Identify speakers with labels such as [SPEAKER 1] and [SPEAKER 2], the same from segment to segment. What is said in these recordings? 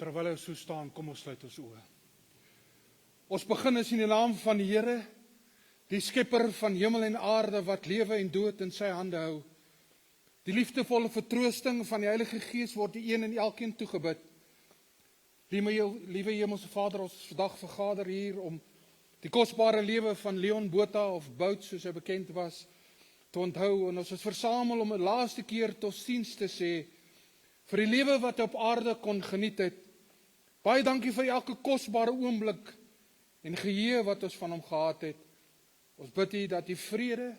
[SPEAKER 1] Terwyl ons so staan, kom ons sluit ons oë. Ons begin is in die naam van die Here, die skepper van hemel en aarde, wat lewe en dood in sy hande hou. Die liefdevolle vertroosting van die Heilige Gees word die een en elkeen toegebid. Liewe Hemelse Vader, ons vandag vergader hier om die kosbare lewe van Leon Botha, of Bout soos hy bekend was, te onthou. En ons is versamel om 'n laaste keer totsiens te sê vir die lewe wat hy op aarde kon geniet het. Baie dankie vir elke kosbare oomblik en geheue wat ons van hom gehad het. Ons bid U dat die vrede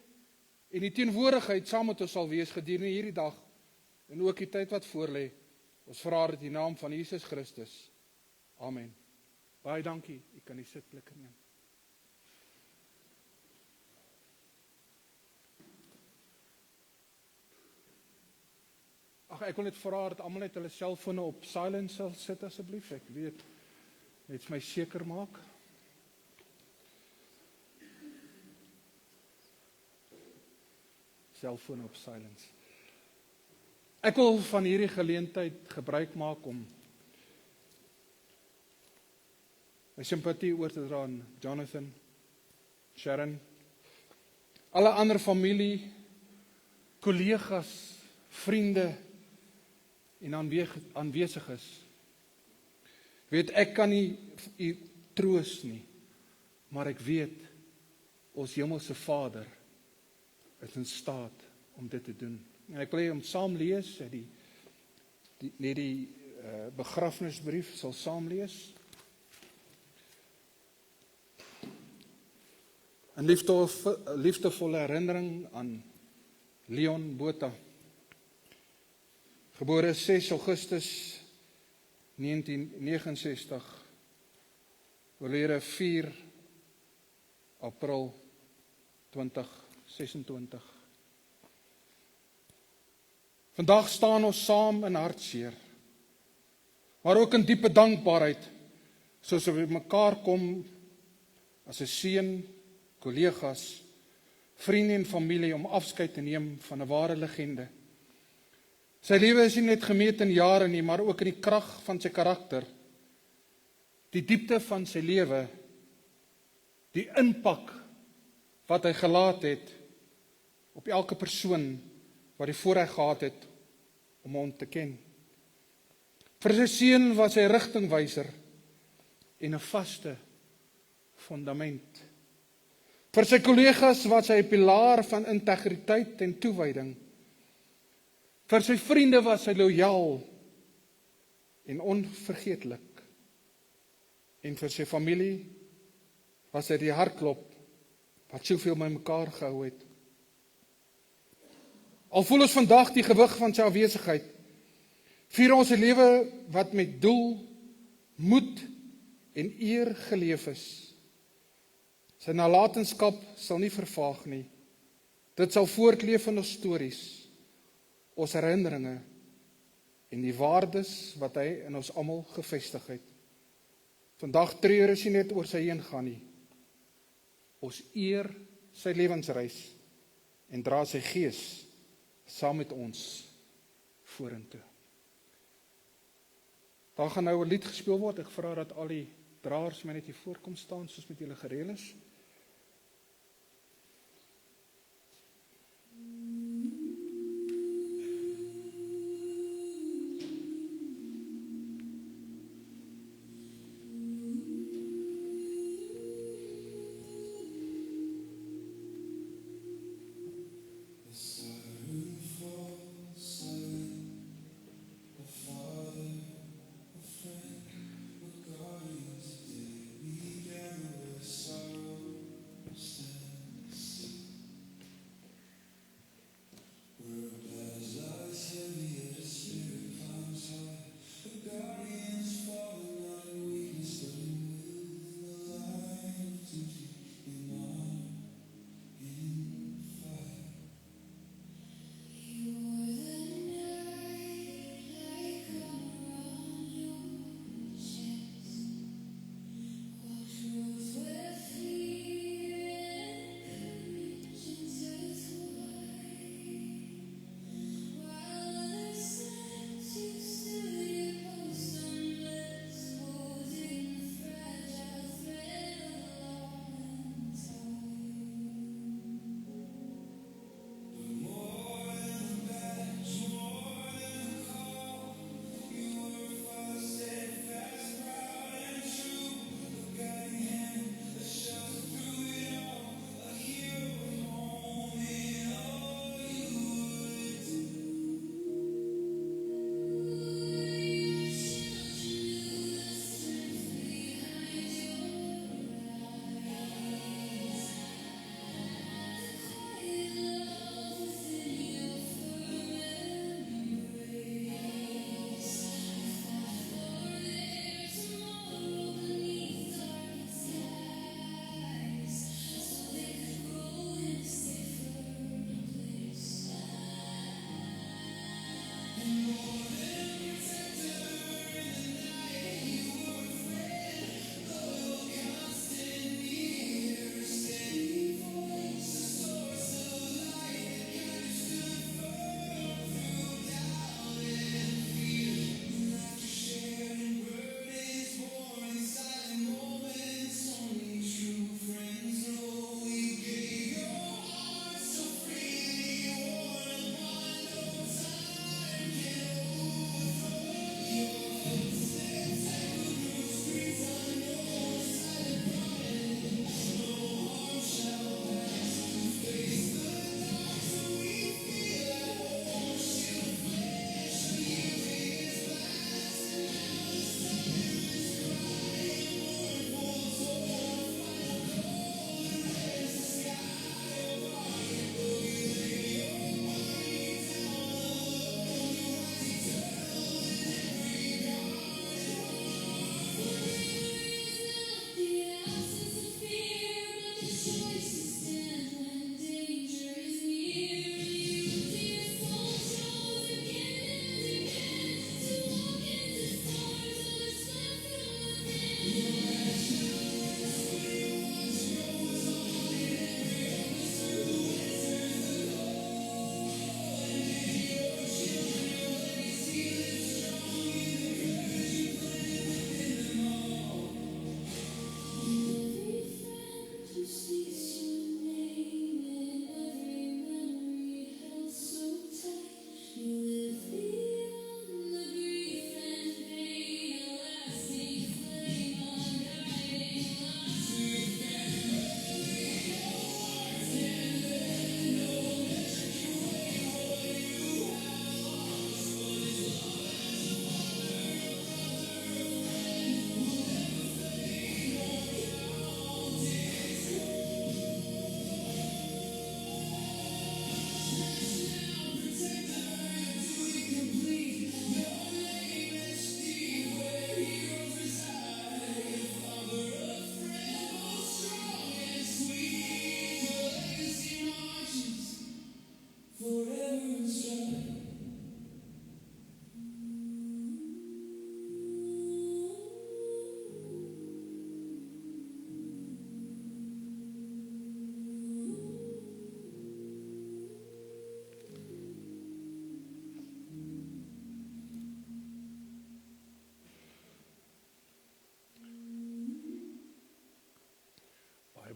[SPEAKER 1] en die teenwoordigheid saam met ons sal wees gedurende hierdie dag en ook die tyd wat voorlê. Ons vra dit in die naam van Jesus Christus. Amen. Baie dankie. U kan die sitplekke neem. Ek wil net vra dat almal net hulle selfone op silent sal sit asseblief. Ek weet, net my seker maak. Selfone op silence. Ek wil van hierdie geleentheid gebruik maak om my simpatie oor te dra aan Jonathan, Sharon, alle ander familie, kollegas, vriende en aanwesiges. Weet, ek kan nie u troos nie, maar ek weet, ons Hemelse Vader is in staat om dit te doen. En ek wil hom saam lees, die begrafnisbrief sal saam lees. In liefdevolle herinnering aan Leon Botha, gebore 6 Augustus 1969, oorlede 4 April 2026. Vandag staan ons saam in hartseer, maar ook in diepe dankbaarheid, soos ons by mekaar kom as 'n seun, kollegas, vriende en familie om afskeid te neem van 'n ware legende. Sy lewe is nie net gemeet in jare nie, maar ook in die krag van sy karakter, die diepte van sy lewe, die impak wat hy gelaat het op elke persoon wat die voorreg gehad het om hom te ken. Vir sy seun was hy rigtingwyser en 'n vaste fundament. Vir sy kollegas was hy 'n pilaar van integriteit en toewyding. Vir sy vriende was hy lojaal en onvergeetlik. En vir sy familie was hy die hartklop wat soveel by mekaar gehou het. Al voel ons vandag die gewig van sy afwesigheid, vier ons 'n lewe wat met doel, moed en eer geleef is. Sy nalatenskap sal nie vervaag nie. Dit sal voortleef in ons stories, ons herinneringe en die waardes wat hy in ons almal gevestig het. Vandag treur is nie net oor sy heengaan nie. Ons eer sy lewensreis en dra sy gees saam met ons vorentoe. Daar gaan nou 'n lied gespeel word. Ek vra dat al die draers my net hier voorkom staan soos met julle gereël is.
[SPEAKER 2] Sorrow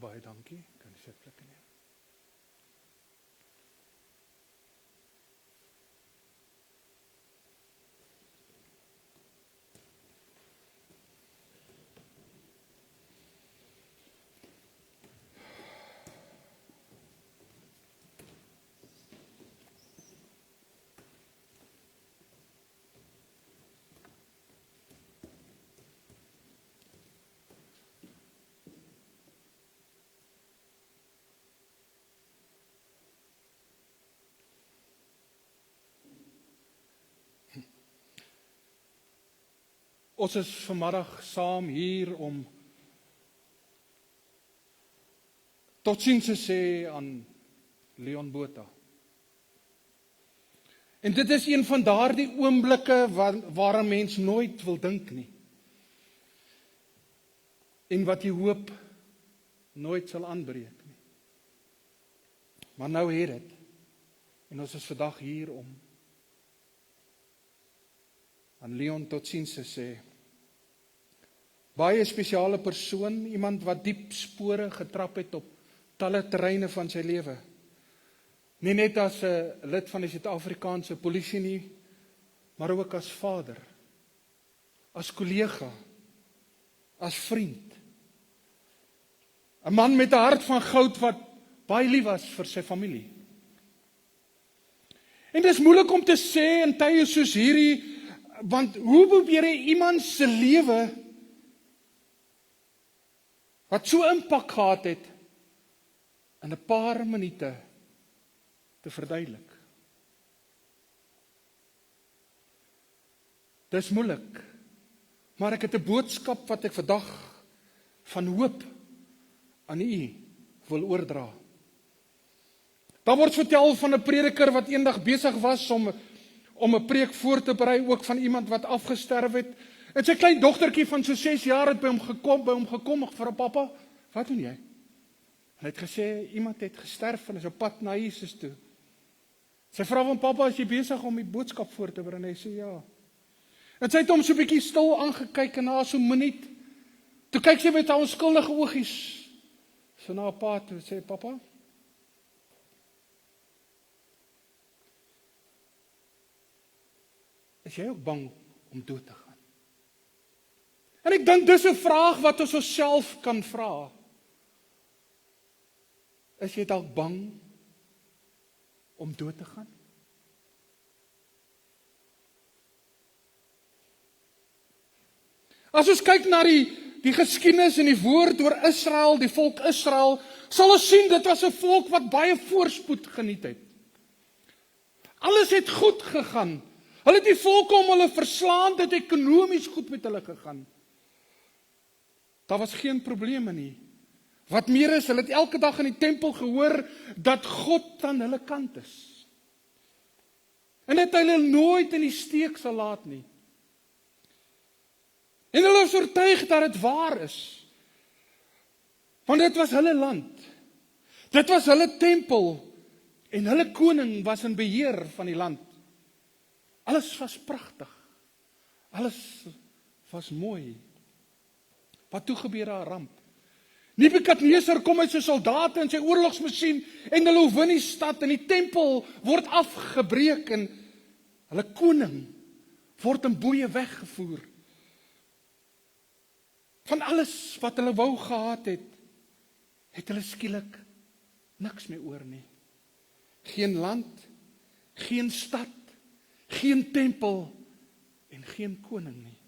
[SPEAKER 1] Baie dankie. Kan jy sitplekke neem? Ons is vanmiddag saam hier om totsiens te sê aan Leon Botha. En dit is een van daardie oomblikke waar 'n mens nooit wil dink nie. En wat jy hoop nooit sal aanbreek nie. Maar nou het dit. En ons is vandag hier om aan Leon totsiens te sê. Baie spesiale persoon, iemand wat diep spore getrap het op talle terreine van sy lewe. Nie net as 'n lid van die Suid-Afrikaanse polisie nie, maar ook as vader, as kollega, as vriend. 'n Man met 'n hart van goud wat baie lief was vir sy familie. En dit is moeilik om te sê in tye soos hierdie, want hoe probeer jy iemand se lewe wat so impak gehad het in 'n paar minute te verduidelik? Dis moeilik, maar ek het 'n boodskap wat ek vandag van hoop aan u wil oordra. Daar word vertel van 'n prediker wat eendag besig was om 'n preek voor te berei, ook van iemand wat afgesterf het. En sy klein dogtertjie van so 6 jaar het by hom gekom en vir 'n pappa, wat doen jy? En hy het gesê, iemand het gesterf en is op pad na Jesus toe. Sy vra van pappa, is jy besig om die boodskap voor te berei? En hy sê ja. En sy het hom so 'n bietjie stil aangekyk en na so 'n minuut, toe kyk sy met haar onskuldige oogies so na haar pa toe, sê pappa, is jy ook bang om dood te gaan? En ek dink dis 'n vraag wat ons onsself kan vra. Is jy dalk bang om dood te gaan? As ons kyk na die geskiedenis en die woord oor Israel, die volk Israel, sal ons sien dit was 'n volk wat baie voorspoed geniet het. Alles het goed gegaan. Hulle het die volke om hulle verslaan, dit het ekonomies goed met hulle gegaan. Daar was geen probleme nie. Wat meer is, hulle het elke dag in die tempel gehoor dat God aan hulle kant is. En dat hy hulle nooit in die steek sal laat nie. En hulle is oortuig dat dit waar is. Want dit was hulle land. Dit was hulle tempel. En hulle koning was in beheer van die land. Alles was pragtig. Alles was mooi. Wat toe gebeur daar 'n ramp? Nebukadneser kom met sy soldate en sy oorlogsmasjien en hulle oorwin die stad en die tempel word afgebreek en hulle koning word in boeye weggevoer. Van alles wat hulle wou gehad het hulle skielik niks meer oor nie. Geen land, geen stad, geen tempel en geen koning nie.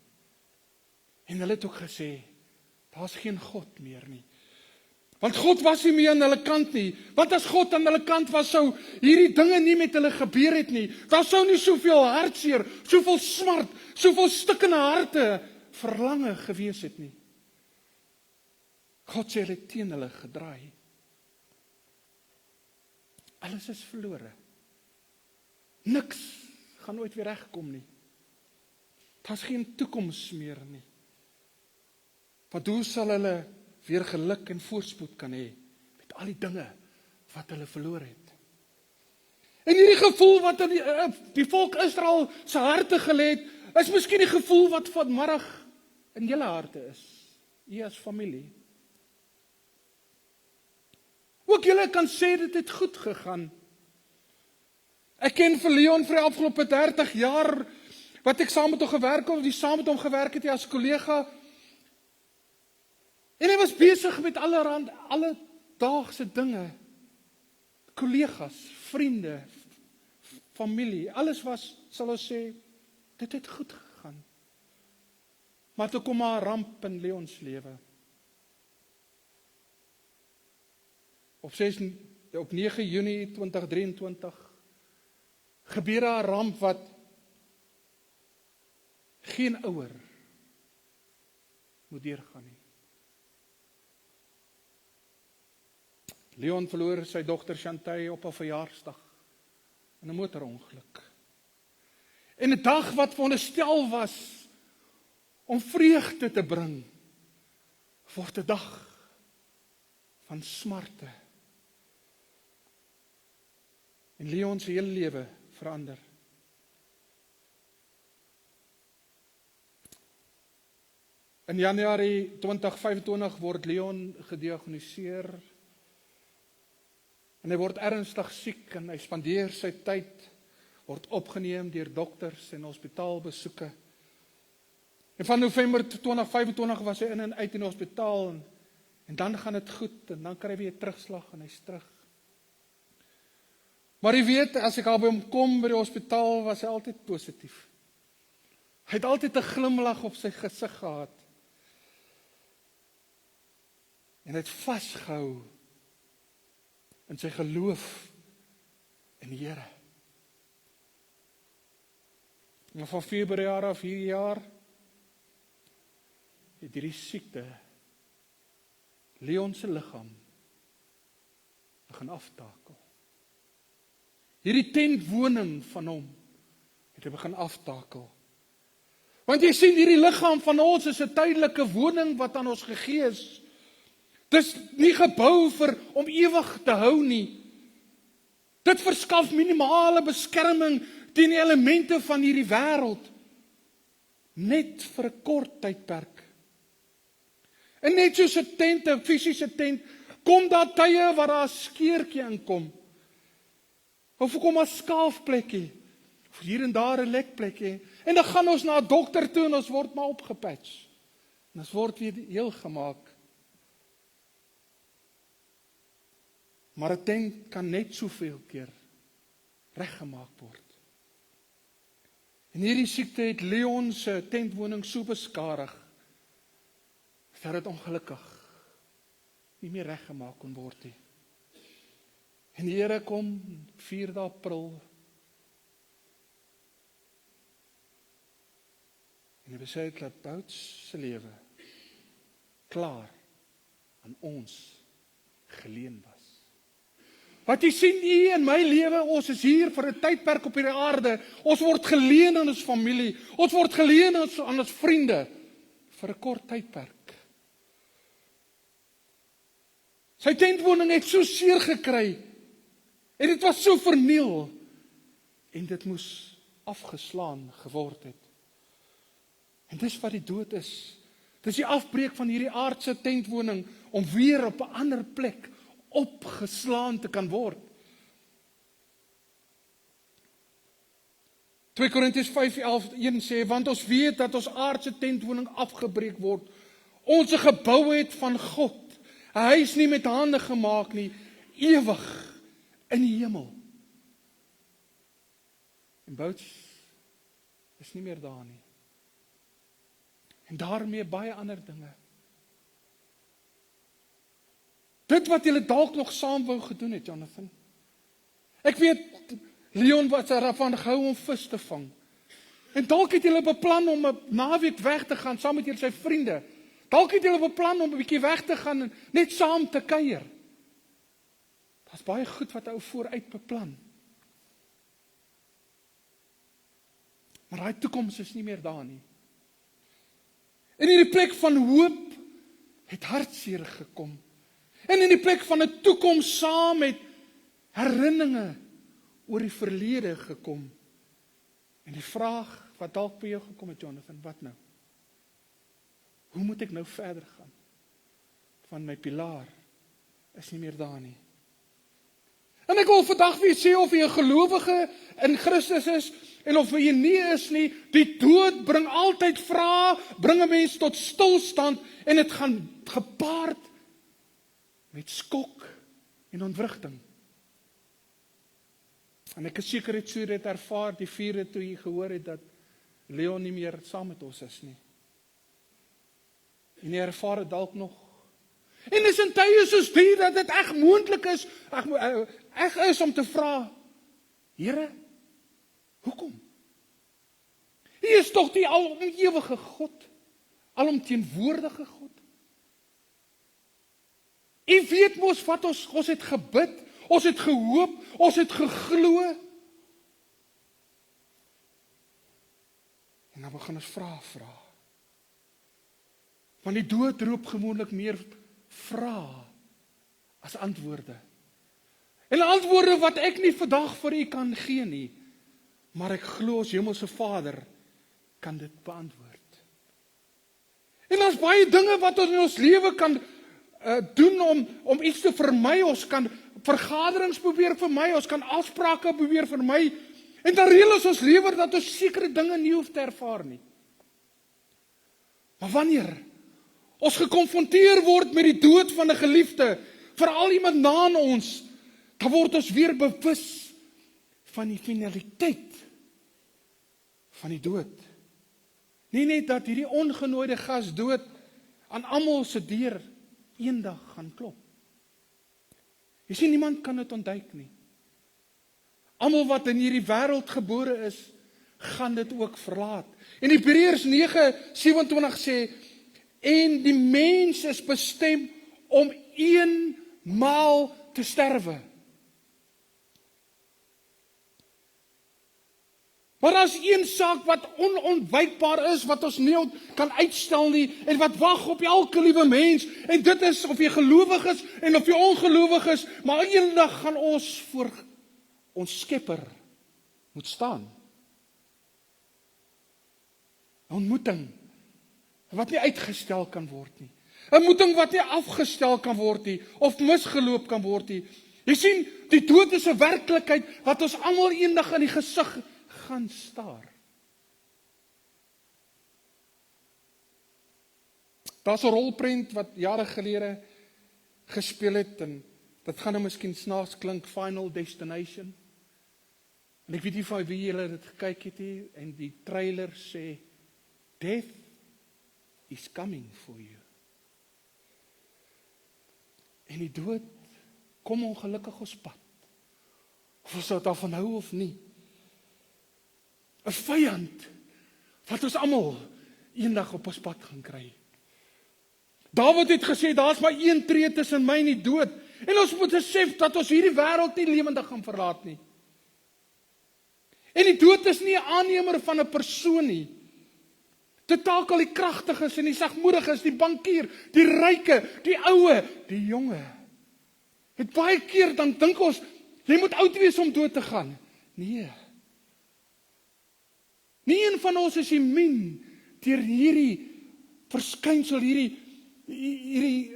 [SPEAKER 1] En hulle het ook gesê, daar's geen God meer nie. Want God was nie meer aan hulle kant nie. Want as God aan hulle kant was, sou hierdie dinge nie met hulle gebeur het nie. Daar sou nie soveel hartseer, soveel smart, soveel stikkende harte, verlange gewees het nie. God sê hulle het teen hulle gedraai. Alles is verlore. Niks gaan ooit weer regkom nie. Daar's geen toekoms meer nie. Want hoe sal hulle weer geluk en voorspoed kan hê met al die dinge wat hulle verloor het? En hierdie gevoel wat in die volk Israel se harte gelê het, is miskien die gevoel wat vanmiddag in julle harte is, u as familie. Ook julle kan sê dit het goed gegaan. Ek ken vir Leon vir die afgelope 30 jaar, wat ek saam met hom gewerk het, of die saam met hom gewerk het as kollega. En hy was besig met alledaagse dinge. Kollegas, vriende, familie, alles was, sal ons sê, dit het goed gegaan. Maar toe kom maar 'n ramp in Leon se lewe. Op 9 Junie 2023 gebeur 'n ramp wat geen ouer moet deurgaan nie. Leon verloor sy dogter Chantay op 'n verjaarsdag in 'n motorongeluk. En 'n dag wat veronderstel was om vreugde te bring, word 'n dag van smarte. En Leon se hele lewe verander. In Januarie 2025 word Leon gediagnoseer en hy word ernstig siek en hy spandeer sy tyd, word opgeneem deur dokters en hospitaalbesoeke. En van November 2025 was hy in en uit in die hospitaal en dan gaan dit goed en dan kry hy weer terugslag en hy's terug. Maar jy weet, as ek al by hom kom by die hospitaal, was hy altyd positief. Hy het altyd 'n glimlag op sy gesig gehad. En hy het vasgehou in sy geloof in die Here. En van Februarie af hierdie jaar het hierdie siekte Leon se liggaam begin aftakel. Hierdie tentwoning van hom het hy begin aftakel. Want jy sien, hierdie liggaam van ons is 'n tydelike woning wat aan ons gegee is. Dis nie gebou om ewig te hou nie. Dit verskaf minimale beskerming teen die elemente van hierdie wêreld. Net vir 'n kort tydperk. En net soos 'n tent, 'n fisiese tent, kom daar tye waar daar 'n skeurtjie inkom. Of kom 'n skaafplekkie, of hier en daar 'n lekplekkie. En dan gaan ons na 'n dokter toe en ons word maar opgepatch. En ons word weer heel gemaak. Maar 'n tent kan net soveel keer reggemaak word. En hierdie siekte het Leon se tentwoning so beskadig dat dit ongelukkig nie meer reggemaak kon word nie. En die Here kom 4 April en hy besluit dat Bouts se lewe klaar aan ons geleen was. Wat jy sien hier in my lewe, ons is hier vir 'n tydperk op hierdie aarde. Ons word geleen aan ons familie. Ons word geleen aan ons vriende vir 'n kort tydperk. Sy tentwoning het so seer gekry en dit was so verniel en dit moes afgeslaan geword het. En dis wat die dood is. Dis die afbreek van hierdie aardse tentwoning om weer op 'n ander plek opgeslaan te kan word. 2 Korintiërs 5:11 sê, want ons weet dat ons aardse tentwoning afgebreek word. Ons 'n gebou het van God. 'n Huis nie met hande gemaak nie, ewig in die hemel. En Bouts is nie meer daar nie. En daarmee baie ander dinge. Dit wat julle dalk nog saam wou gedoen het, Jonathan. Ek weet, Leon was daarvan gehou om vis te vang. En dalk het julle beplan om 'n naweek weg te gaan saam met julle sy vriende. Dalk het julle beplan om 'n bietjie weg te gaan en net saam te kuier. Daar's baie goed wat ou vooruit beplan. Maar daai toekoms is nie meer daar nie. En in die plek van hoop het hartseer gekom. En in die plek van 'n toekoms saam met herinneringe oor die verlede gekom. En die vraag wat dalk by jou gekom het, Jonathan, wat nou? Hoe moet ek nou verder gaan? Van my pilaar is nie meer daar nie. En ek wil vandag weer sê, of jy 'n gelowige in Christus is, en of jy nie is nie, die dood bring altyd vrae, bring 'n mens tot stilstand, en dit gaan gepaard met skok en ontwrigting. En ek is seker het so dit ervaar, die 4de toe jy gehoor het dat Leon nie meer saam met ons is nie. En jy ervaar dit dalk nog. En is in tye soos die, dat dit echt moontlik is, echt is om te vra, Here, hoekom? U is tog die alomewige God, alomteenwoordige God. U weet mos wat ons het gebid, ons het gehoop, ons het geglo. En dan begin ons vra. Want die dood roep gewoonlik meer vrae as antwoorde. En antwoorde wat ek nie vandag vir u kan gee nie, maar ek glo ons Hemelse Vader kan dit beantwoord. En daar's baie dinge wat ons in ons lewe kan doen om iets te vermy. Ons kan vergaderings probeer vermy, ons kan afsprake probeer vermy, en dan reël ons lewe dat ons sekere dinge nie hoef te ervaar nie. Maar wanneer ons gekonfronteer word met die dood van 'n geliefde, veral iemand na ons, dan word ons weer bewus van die finaliteit van die dood. Nie net dat hierdie ongenooide gas dood aan almal se deur eendag gaan klop. Jy sien, niemand kan dit ontduik nie. Almal wat in hierdie wêreld gebore is, gaan dit ook verlaat. En Hebreërs 9:27 sê, en die mens is bestem om eenmaal te sterwe. Maar as een saak wat onontwijkbaar is, wat ons nie kan uitstel nie, en wat wag op elke liewe mens, en dit is of jy gelowig is, en of jy ongelowig is, maar eendag gaan ons voor ons Skepper moet staan. 'n Ontmoeting wat nie uitgestel kan word nie. 'n Ontmoeting wat nie afgestel kan word nie, of misgeloop kan word nie. Jy sien, die dood is 'n werklikheid wat ons almal eendag in die gesig gaan staar. Daar's 'n rolprent wat jare gelede gespeel het, en dit gaan nou miskien snaaks klink, Final Destination. En ek weet nie van wie julle dit gekyk het nie, en die trailer sê, Death is coming for you. En die dood kom ongelukkig ons pad. Of ons daarvan hou of nie. 'n vyand wat ons almal eendag op ons pad gaan kry. Dawid het gesê, daar's maar een tree tussen my en die dood. En ons moet besef dat ons hierdie wêreld nie lewendig gaan verlaat nie. En die dood is nie 'n aannemer van 'n persoon nie. Dit takel die kragtiges en die sagmoediges, die bankier, die ryke, die oue, die jonge. Het baie keer dan dink ons, jy moet oud wees om dood te gaan. Nee. Nie een van ons is immuun deur hierdie verskynsel, hierdie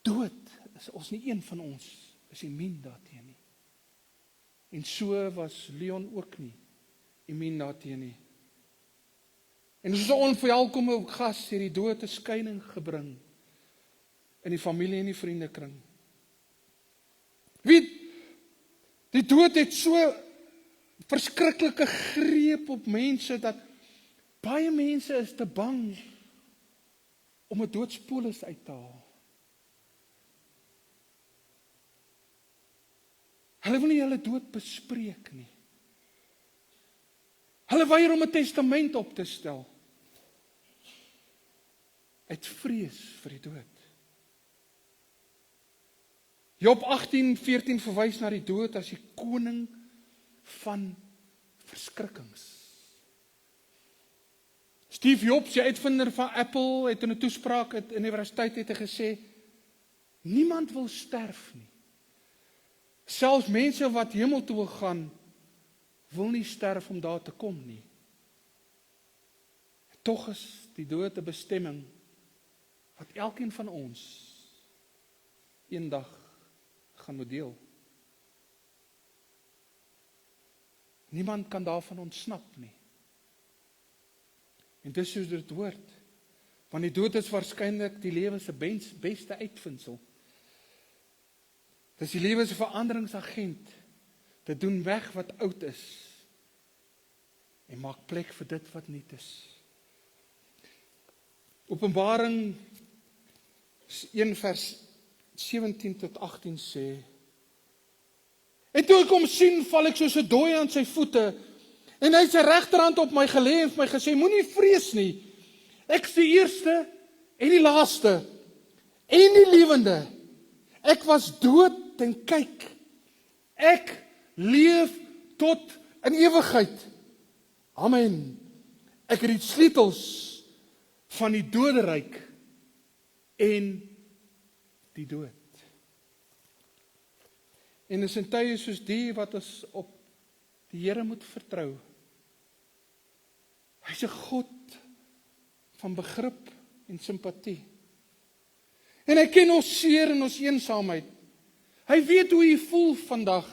[SPEAKER 1] dood. Is ons nie een van ons is immuun daarteen nie. En so was Leon ook nie immuun daarteen nie. En soos 'n onverwelkome gas het die dood 'n skyning gebring in die familie en die vriendekring. Weet, die dood het so verskriklike greep op mense, dat baie mense is te bang om 'n doodspolis uit te haal. Hulle wil nie hulle dood bespreek nie. Hulle weier om 'n testament op te stel. Uit vrees vir die dood. Job 18:14 verwys na die dood as die koning van verskrikkings. Steve Jobs, die uitvinder van Apple, het in 'n toespraak in die universiteit het hy gesê, niemand wil sterf nie. Selfs mense wat hemel toe wil gaan, wil nie sterf om daar te kom nie. Tog is die dood 'n bestemming wat elkeen van ons eendag gaan moet deel. Niemand kan daarvan ontsnap nie. En dis hoe dit hoort. Want die dood is waarskynlik die lewe se beste uitvindsel. Dis die lewe se veranderingsagent. Dit doen weg wat oud is en maak plek vir dit wat nuut is. Openbaring 1 vers 17 tot 18 sê: En toe ek hom sien, val ek soos 'n dooie aan sy voete, en hy het sy regterhand op my gelê en vir my gesê: Moenie vrees nie. Ek is die eerste en die laaste en die lewende. Ek was dood en kyk, ek leef tot in ewigheid. Amen. Ek het die sleutels van die doderyk en die dood. En is in tye soos die wat ons op die Here moet vertrou. Hy's 'n God van begrip en simpatie. En hy ken ons seer en ons eensaamheid. Hy weet hoe jy voel vandag.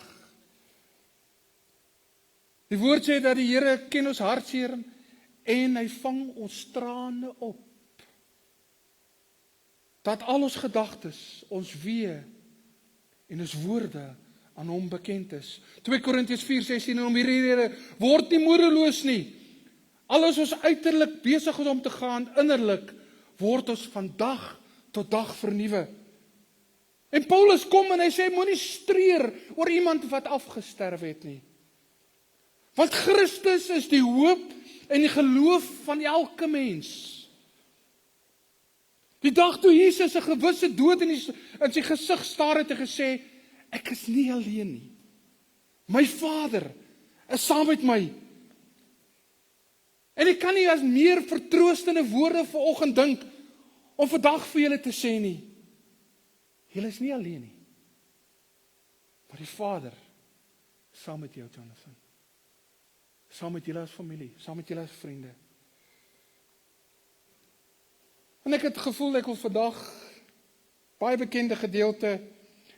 [SPEAKER 1] Die woord sê dat die Here ken ons hartseer en hy vang ons trane op. Dat al ons gedagtes, ons wee en ons woorde aan hom bekend is. 2 Korintiërs 4:16 en om hierdie rede word nie moedeloos nie. Al is ons uiterlik besig om te gaan, innerlik word ons van dag tot dag vernuwe. En Paulus kom en hy sê moenie streer oor iemand wat afgesterf het nie. Want Christus is die hoop en die geloof van elke mens. Die dag toe Jesus 'n gewisse dood in sy gesig staar het en gesê, ek is nie alleen nie. My Vader is saam met my. En ek kan nie as meer vertroostende woorde vanoggend dink om vandag vir julle te sê nie. Julle is nie alleen nie. Maar die Vader saam met jou, Jonathan. Saam met julle as familie, saam met julle as vriende. En ek het gevoel ek wil vandag baie bekende gedeelte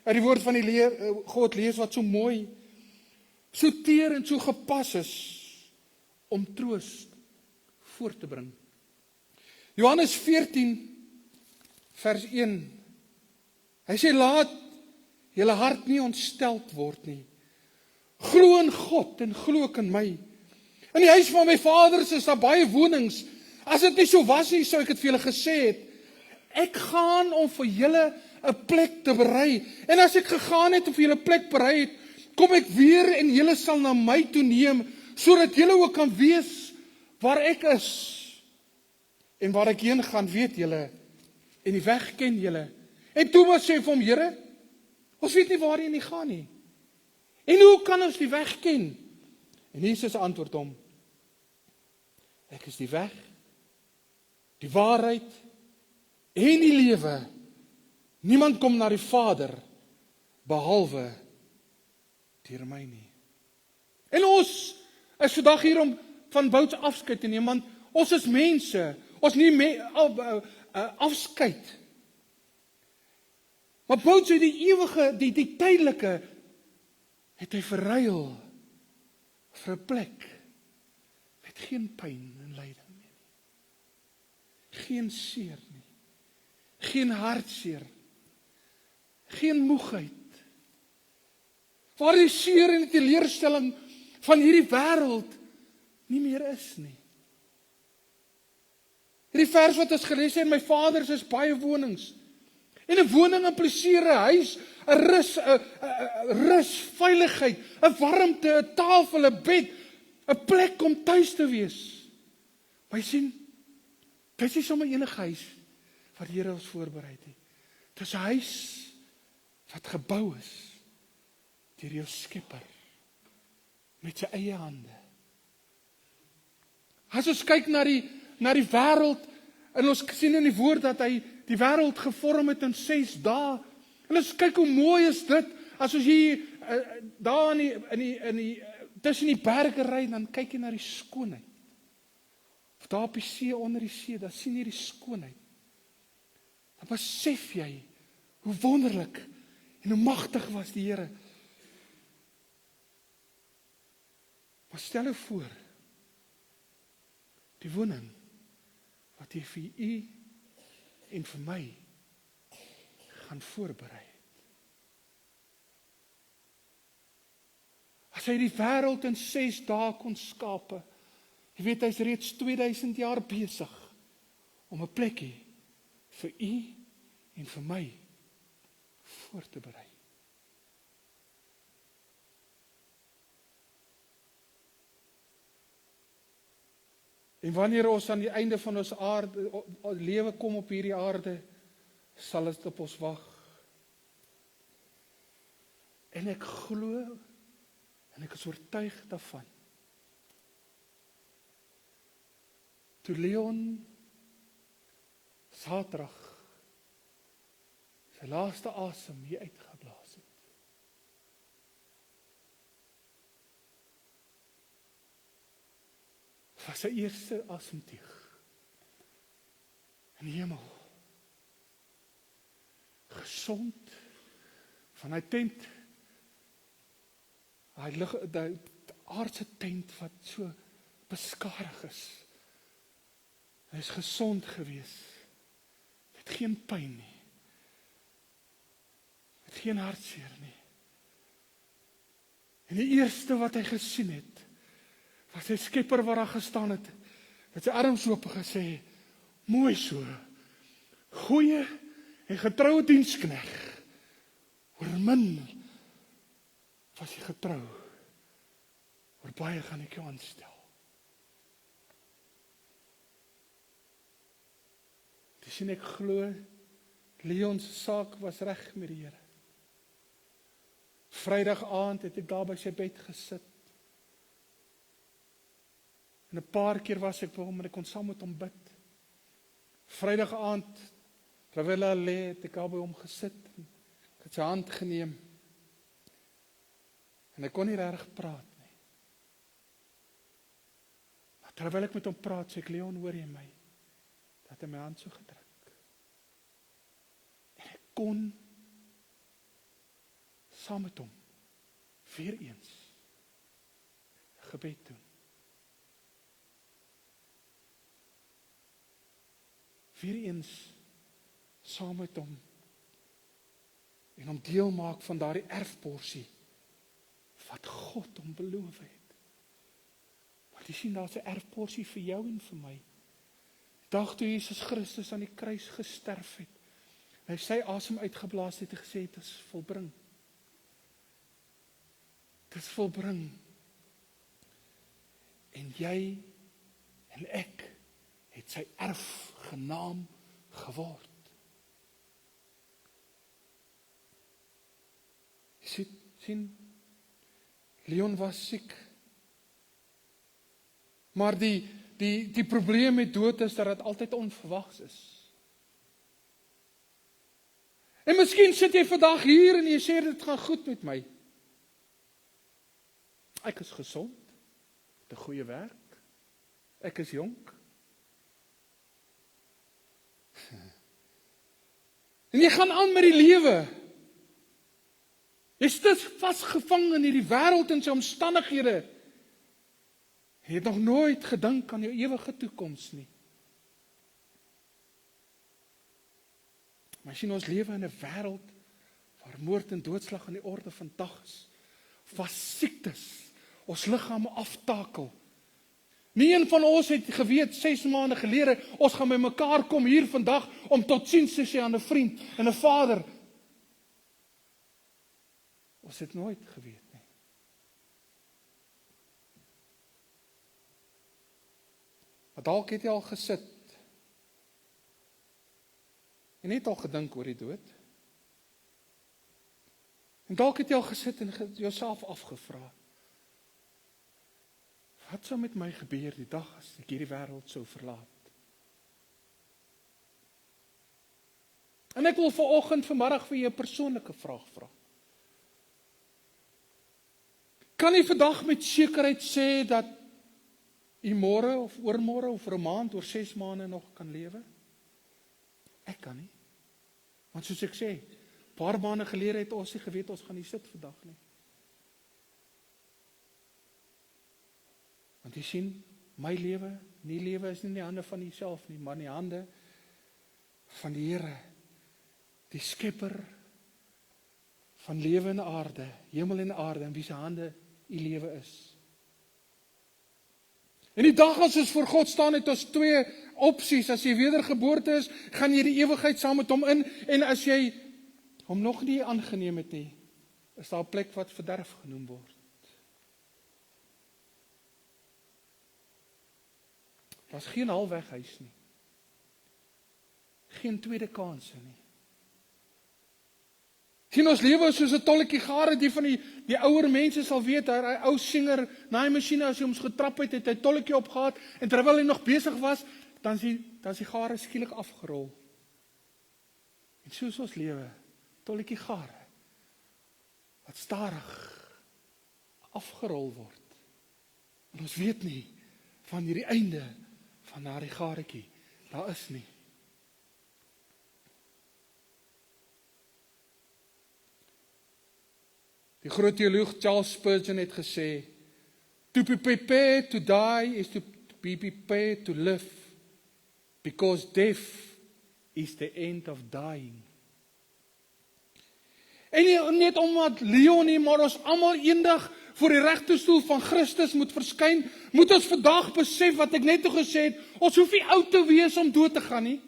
[SPEAKER 1] uit die woord van die God lees wat so mooi, so teer en so gepas is om troost voor te bring. Johannes 14 vers 1. Hy sê laat julle hart nie ontsteld word nie. Glo in God en glo ook in my. In die huis van my Vader is daar baie wonings. As dit nie so was nie, sou ek dit vir julle gesê het. Ek gaan om vir julle 'n plek te berei. En as ek gegaan het en vir julle plek berei het, kom ek weer en julle sal na my toe neem, sodat julle ook kan weet waar ek is. En waar ek heen gaan, weet julle, en die weg ken julle. En Thomas sê vir hom, Here, ons weet nie waarheen jy gaan nie. En hoe kan ons die weg ken? En Jesus antwoord hom, ek is die weg, die waarheid en die lewe. Niemand kom na die Vader behalwe deur my nie. En ons is vandag hier om van Bouts afskeid te neem, want ons is mense, ons nie afskeid. Maar Bouts het die ewige, die tydelike, het hy verruil vir 'n plek met geen pyn en lyding meer nie. Geen seer nie. Geen hartseer. Geen moegheid. Waar die seer en die teleurstelling van hierdie wêreld nie meer is nie. Hierdie vers wat ons gelees het, my Vader is baie wonings. En 'n woning impliseer 'n huis, 'n rus, veiligheid, 'n warmte, 'n tafel, 'n bed, 'n plek om tuis te wees. Maar jy sien, dit is nie sommer enige huis wat die Here ons voorberei het nie. Dit is 'n huis wat gebou is deur jou Skepper met sy eie hande. As ons kyk na die wêreld, en ons sien in die woord dat hy die wêreld gevorm het in 6 dae. En ons kyk hoe mooi is dit, as ons hier daar tussen die berge ry, dan kyk jy na die skoonheid. Of daar op die see, onder die see, dan sien jy die skoonheid. Dan besef jy Hoe wonderlik en hoe magtig was die Here. Maar stel jou voor, die woning wat hy vir u en vir my gaan voorberei. As hy die wêreld in 6 dae kon skape, jy weet, hy's reeds 2000 jaar besig om 'n plekkie vir u en vir my voor te berei. En wanneer ons aan die einde van ons lewe kom op hierdie aarde, sal dit op ons wag. En ek glo, en ek is oortuig daarvan, toe Leon Saterdag sy laaste asem hier uitgeblaas het, was sy eerste asemteug in die hemel. Gesond van hy tent, die aardse tent wat so beskadig is. Hy is gesond gewees, het geen pyn nie, het geen hartseer nie. En die eerste wat hy gesien het, was sy skepper waar hy gestaan het, met sy arms oop gesê, mooi so, goeie en getroue dienskneg, oor min was jy getrou, oor baie gaan ek jou aanstel. Dis en ek glo, Leon se saak was reg met die Here. Vrydag aand het ek daar by sy bed gesit. En 'n paar keer was ek by hom en ek kon saam met hom bid. Vrydag aand, terwyl hy lê, het ek daar by hom gesit. Ek het sy hand geneem. En ek kon nie regtig praat nie. Maar terwyl ek met hom praat, sê ek, Leon, hoor jy my? Dat hy my hand so gedruk. En ek kon saam met hom weer eens gebed doen. Weer eens saam met hom en hom deel maak van daardie erfporsie wat God hom beloof het. Want jy sien, daar's 'n erfporsie vir jou en vir my. Die dag toe Jesus Christus aan die kruis gesterf het, hy sy asem uitgeblaas het en gesê, dit is volbring. Dit is volbring. En jy en ek het sy erfgenaam geword. Jy sien, Leon was siek. Maar die probleem met dood is dat dit altyd onverwags is. En miskien sit jy vandag hier en jy sê dit gaan goed met my. Ek is gesond, het 'n goeie werk, ek is jonk. En jy gaan aan met die lewe. Jy sit vasgevang in hierdie wêreld en sy omstandighede. Jy het nog nooit gedink aan jou ewige toekoms nie. Maar sien, ons lewe in 'n wêreld waar moord en doodslag aan die orde van dag is. Waar siektes ons liggame aftakel. Nie een van ons het geweet 6 maande gelede, ons gaan by mekaar kom hier vandag om totsiens te sê aan 'n vriend en 'n vader. Ons het nooit geweet nie. Maar dalk het jy al gesit en net al gedink oor die dood. En dalk het jy al gesit en jouself afgevra, wat sou met my gebeur die dag as ek hierdie wêreld sou verlaat? En ek wil vanmiddag vir jou 'n persoonlike vraag vra. Kan jy vandag met sekerheid sê dat jy môre of oormôre of 'n maand oor 6 maande nog kan lewe? Ek kan nie. Want soos ek sê, Paar maande gelede het ons nie geweet ons gaan hier sit vandag nie. Want jy sien, my lewe is nie in die hande van jouself nie, maar in die hande van die Here, die skepper van lewe en aarde, hemel en aarde, in wie se hande u lewe is. En die dag as ons voor God staan, het ons twee opsies. As jy wedergeboorte is, gaan jy die ewigheid saam met hom in, en as jy hom nog nie aangeneem het nie, is daar 'n plek wat verderf genoem word. Daar's geen halfweghuis nie. Geen tweede kanse nie. Sien, ons lewe soos 'n tolletjie gare, die van die ouer mense sal weet, hy ou singer, naaimasjiene, as hy ons getrap het hy tolletjie opgehad, en terwyl hy nog besig was, dan is die gare skielik afgerol. En soos ons lewe, tolletjie gare, wat stadig afgerol word. En ons weet nie van hierdie einde van daardie garetjie, daar is nie. Die groot teoloog Charles Spurgeon het gesê, to be prepared to die is to be prepared to live, because death is the end of dying. En nie net omdat Leon nie, maar ons almal eendag voor die regterstoel van Christus moet verskyn, moet ons vandag besef wat ek net gesê het, ons hoef nie oud te wees om dood te gaan nie.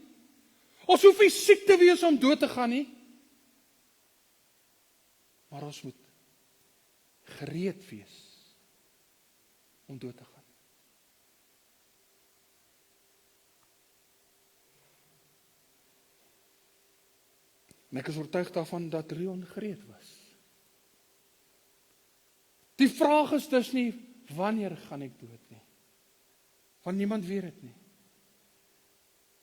[SPEAKER 1] Ons hoef nie siek te wees om dood te gaan nie. Maar ons moet gereed wees om dood te gaan. En ek is oortuig daarvan dat Leon gereed was. Die vraag is dus nie, wanneer gaan ek dood nie? Want niemand weet dit nie.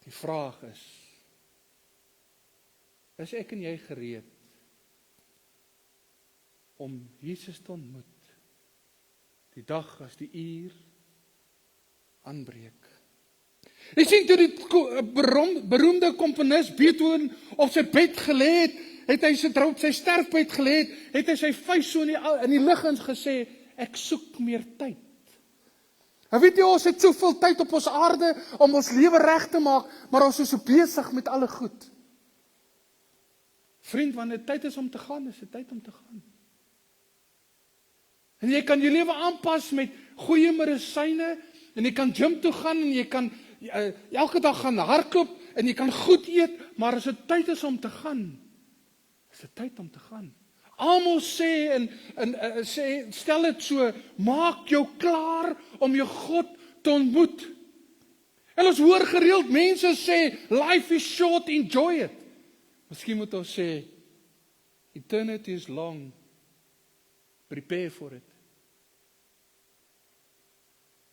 [SPEAKER 1] Die vraag is ek en jy gereed om Jesus te ontmoet, die dag as die uur aanbreek. Ek sien toe die beroemde komponis Beethoven op sy bed gelê het hy sy sterfbed gelê het hy sy vuis so in die lug gesê, ek soek meer tyd. En weet jy, ons het soveel tyd op ons aarde om ons lewe reg te maak, maar ons is so besig met alle goed. Vriend, wanneer tyd is om te gaan, is dit tyd om te gaan. En jy kan jou lewe aanpas met goeie medisyne, en jy kan gym toe gaan, en jy kan elke dag gaan hardloop, en jy kan goed eet, maar as dit tyd is om te gaan, is dit tyd om te gaan. Almal sê, stel dit so, maak jou klaar om jou God te ontmoet. En ons hoor gereeld mense sê, life is short, enjoy it. Miskien moet ons sê, eternity is long, prepare for it.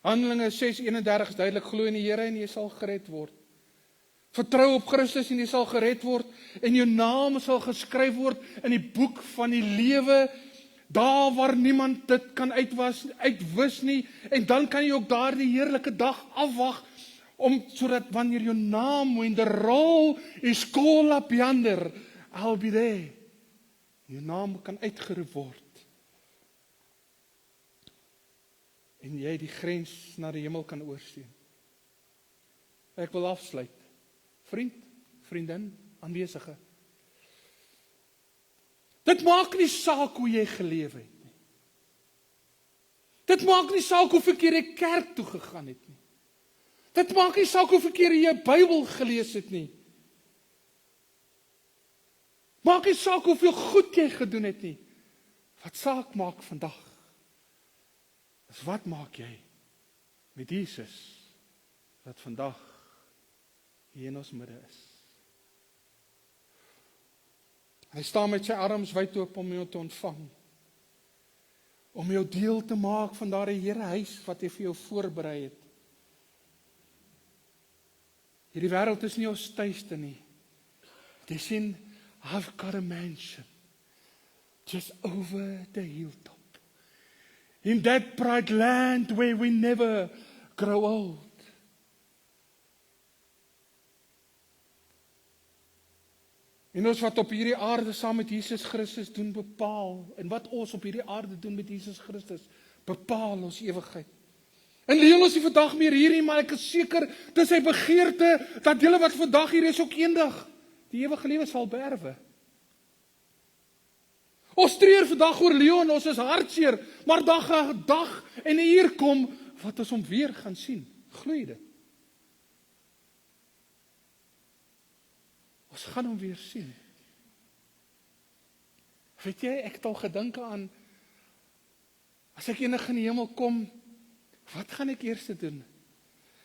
[SPEAKER 1] Handelinge 6:31 is duidelik, glo in die Here en jy sal gered word. Vertrou op Christus en jy sal gered word, en jou naam sal geskryf word in die boek van die lewe, daar waar niemand dit kan uitwis nie, en dan kan jy ook daar die heerlike dag afwag, sodat wanneer jou naam, when the roll is called up yonder, I'll be there. Jou naam kan uitgeroep word. En jy die grens na die hemel kan oorsteen. Ek wil afsluit. Vriend, vriendin, aanwesige. Dit maak nie saak hoe jy geleef het nie. Dit maak nie saak hoeveel keer jy kerk toe gegaan het nie. Dit maak nie saak hoeveel keer jy Bybel gelees het nie. Maak nie saak hoeveel goed jy gedoen het nie. Wat saak maak vandag? Is wat maak jy met Jesus wat vandag hier in ons midde is? Hy staan met sy arms wyd oop om jou te ontvang, om jou deel te maak van daardie Here huis wat hy vir jou voorberei het. Hierdie wêreld is nie ons tuiste nie. Jy sien, I've got a mansion just over the hilltop. In that bright land where we never grow old. En ons wat op hierdie aarde saam met Jesus Christus doen bepaal, en wat ons op hierdie aarde doen met Jesus Christus, bepaal ons ewigheid. En Leon is nie vandag meer hier nie, maar ek is seker, dis sy begeerte, dat julle wat vandag hier is, ook eendag die ewige lewe sal beerwe. Ons treur vandag oor Leon, ons is hartseer, maar dag en 'n uur kom, wat ons hom weer gaan sien. Glo jy dit? Ons gaan hom weer sien. Weet jy, ek het al gedink aan, as ek eendag in die hemel kom, wat gaan ek eers doen?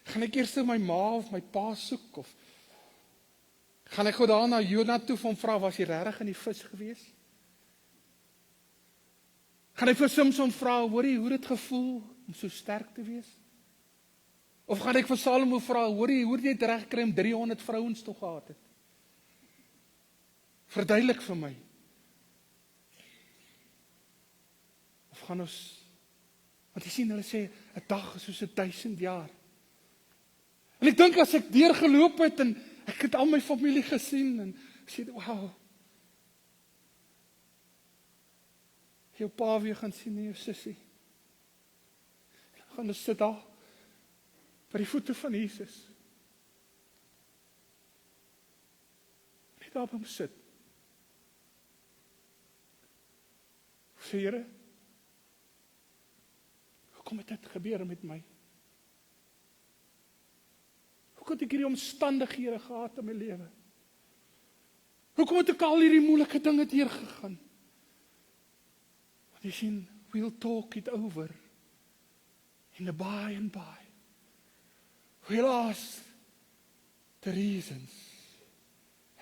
[SPEAKER 1] Gaan ek eers my ma of my pa soek? Of gaan ek gou daar na Jona toe van vra, was hy regtig in die vis gewees? Gaan ek vir Samson vra, hoor jy hoe dit gevoel om so sterk te wees? Of gaan ek vir Salomo vra, hoor jy het reg gekry om 300 vrouens toe gehad het? Verduidelik vir my. Of gaan ons, want jy sien, hulle sê, 'n dag is soos 1000 jaar. En ek dink as ek deurgeloop het, en ek het al my familie gesien, en sê, wow, jou pa weer gaan sien, en jou sussie. Gaan ons sit daar, by die voete van Jesus. Net daar by hom sit. Sê, Here, hoekom het dit gebeur met my? Hoekom het ek hierdie omstandighede gehad in my lewe? Hoekom het ek al hierdie moeilike dinge deurgegaan? Want jy sien, we'll talk it over in the by and by. We'll ask the reasons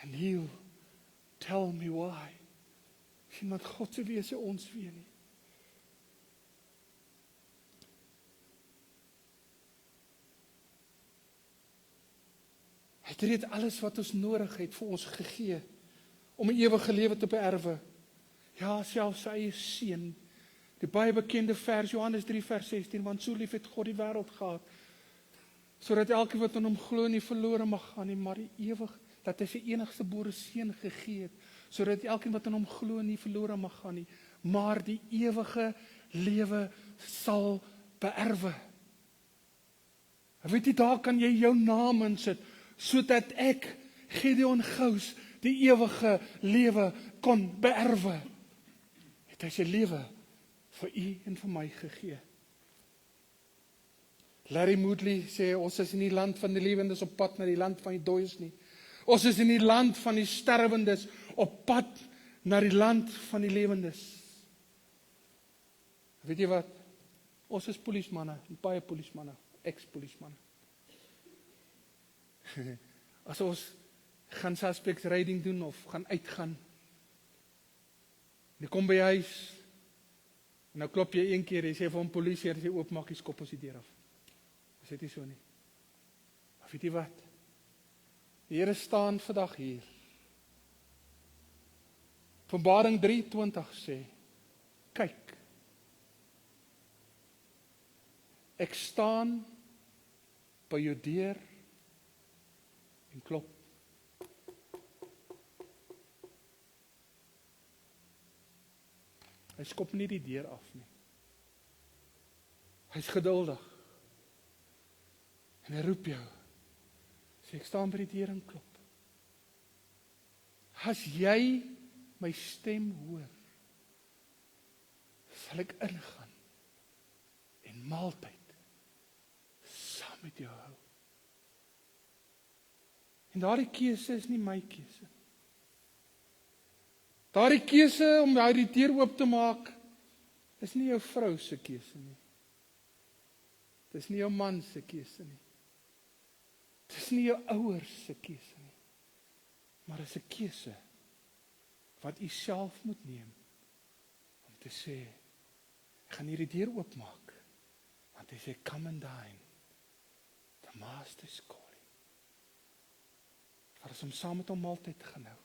[SPEAKER 1] and he'll tell me why. Sien, want God se wese ons weet nie. Hy het reeds alles wat ons nodig het vir ons gegee, om 'n ewige lewe te beerwe. Ja, selfs sy eie seun. Die baie bekende vers, Johannes 3 vers 16, want so lief het God die wêreld gehad, sodat elkeen wat aan hom glo nie verlore mag gaan nie, maar die ewig, dat hy sy enigste gebore seun gegee het, sodat elkeen wat aan hom glo nie verlore mag gaan nie, maar die ewige lewe sal beerwe. Weet jy, daar kan jy jou naam insit, sodat ek, Gideon Gous, die ewige lewe kon beerwe. Het hy sy lewe vir u en vir my gegee. Larry Moodley sê, ons is in die land van die lewendes op pad na die land van die dooies nie. Ons is in die land van die sterwendes op pad na die land van die lewendes. Weet jy wat? Ons is polismanne, baie polismanne, ex-polismanne. As ons gaan suspects raiding doen of gaan uitgaan, jy kom by die huis, en nou klop jy een keer, jy sê vir hom polisie, en jy oopmaak, jy skop ons die deur af. Is dit nie so nie? Maar weet jy wat? Die Here staan vandag hier. Openbaring 3:20 sê, kyk, ek staan by jou deur en klop. Hy skop nie die deur af nie. Hy's geduldig. En hy roep jou. Sê, ek staan by die deur en klop. As jy my stem hoor, sal ek ingaan en maaltyd saam met jou hou. En daardie keuse is nie my keuse. Daardie keuse om die deur oop te maak, is nie jou vrou se keuse nie. Dit is nie jou man se keuse nie. Dit is nie jou ouers se keuse nie. Maar dit is 'n keuse wat u self moet neem om te sê, ek gaan hierdie deur oopmaak, want hy sê, come and dine, the master's calling. Vir ons om saam met hom maaltyd te gaan hou.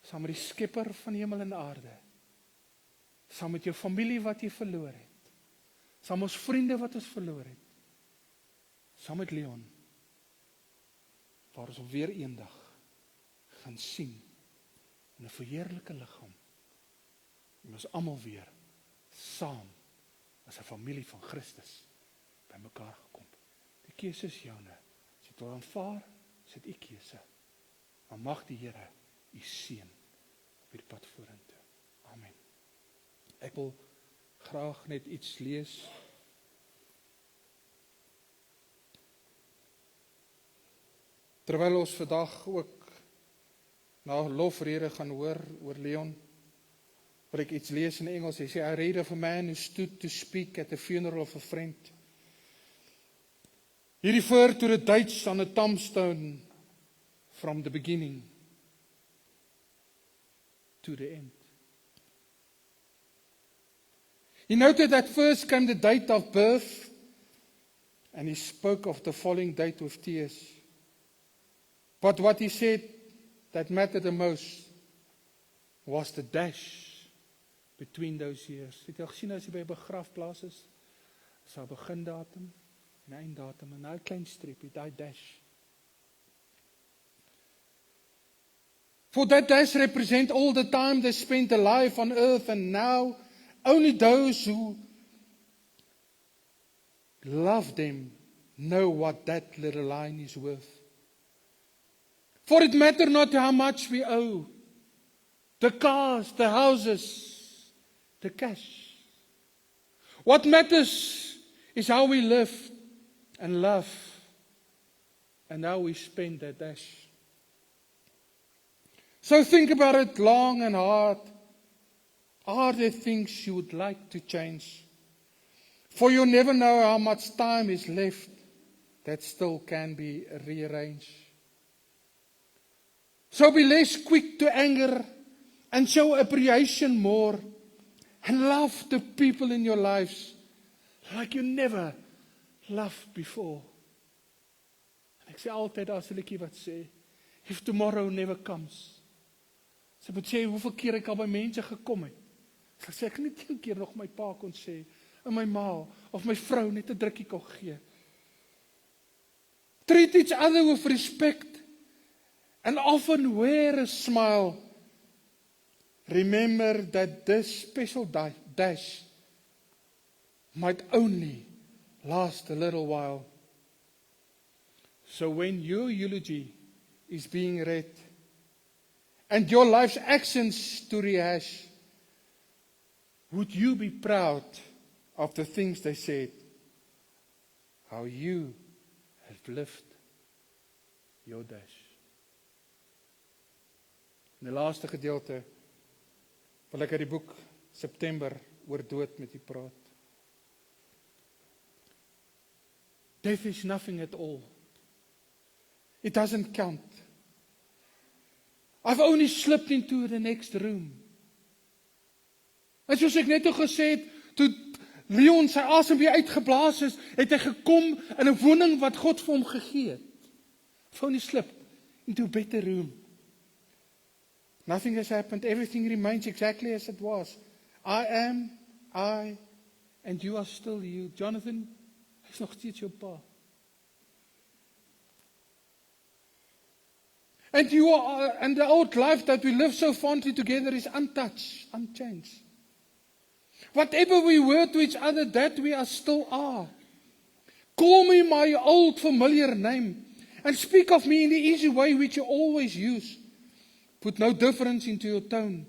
[SPEAKER 1] Saam met die skepper van hemel en aarde. Saam met jou familie wat jy verloor het. Saam met ons vriende wat ons verloor het. Saam met Leon. Waar ons hom weer eendag gaan sien in 'n verheerlike liggaam. En ons almal weer saam as 'n familie van Christus by mekaar gekom. Die keuse is joune. As jy dit wil aanvaar, is dit u keuse. Maar mag die Here u seën op hierdie pad vorentoe. Amen. Ek wil graag net iets lees. Terwyl ons vandag ook na lofrede gaan hoor oor Leon, wil ek iets lees in Engels. Hy sê, I read of a man who stood to speak at the funeral of a friend. He referred to the dates on a tombstone from the beginning to the end. He noted that first came the date of birth, and he spoke of the following date with tears. But what he said that mattered the most was the dash between those years. Het jy gesien as jy by 'n begrafplaas is daar begindatum en einddatum en nou 'n klein streepie, daai dash. For that dash represent all the time they spent alive on earth, and now only those who love them know what that little line is worth. For it matters not how much we owe, the cars, the houses, the cash. What matters is how we live and love and how we spend that dash. So think about it long and hard. Are there things you would like to change? For you never know how much time is left that still can be rearranged. So be less quick to anger and show appreciation more, and love the people in your lives like you never loved before. En ek sê altyd, daar's 'n liedjie wat sê, if tomorrow never comes. Sy moet sê hoeveel keer ek al by mense gekom het. Sy sê ek net een keer nog my pa kon sê, en my ma of my vrou net 'n drukkie kon gee. Treat each other with respect and often wear a smile. Remember that this special dash might only last a little while. So when your eulogy is being read and your life's actions to rehash, would you be proud of the things they said? How you have lived your dash. In die laaste gedeelte wil ek uit die boek September oor dood met u praat. Death is nothing at all. It doesn't count. I've only slipped into the next room. En soos ek net gesê het, toe Leon sy asem weer uitgeblaas is, het hy gekom in 'n woning wat God vir hom gegee het. I've only slipped into a better room. Nothing has happened. Everything remains exactly as it was. I am, and you are still you. Jonathan, hy's nog steeds jou pa. And you are, and the old life that we live so fondly together is untouched, unchanged. Whatever we were to each other, that we are still are. Call me my old familiar name, and speak of me in the easy way which you always use. Put no difference into your tone.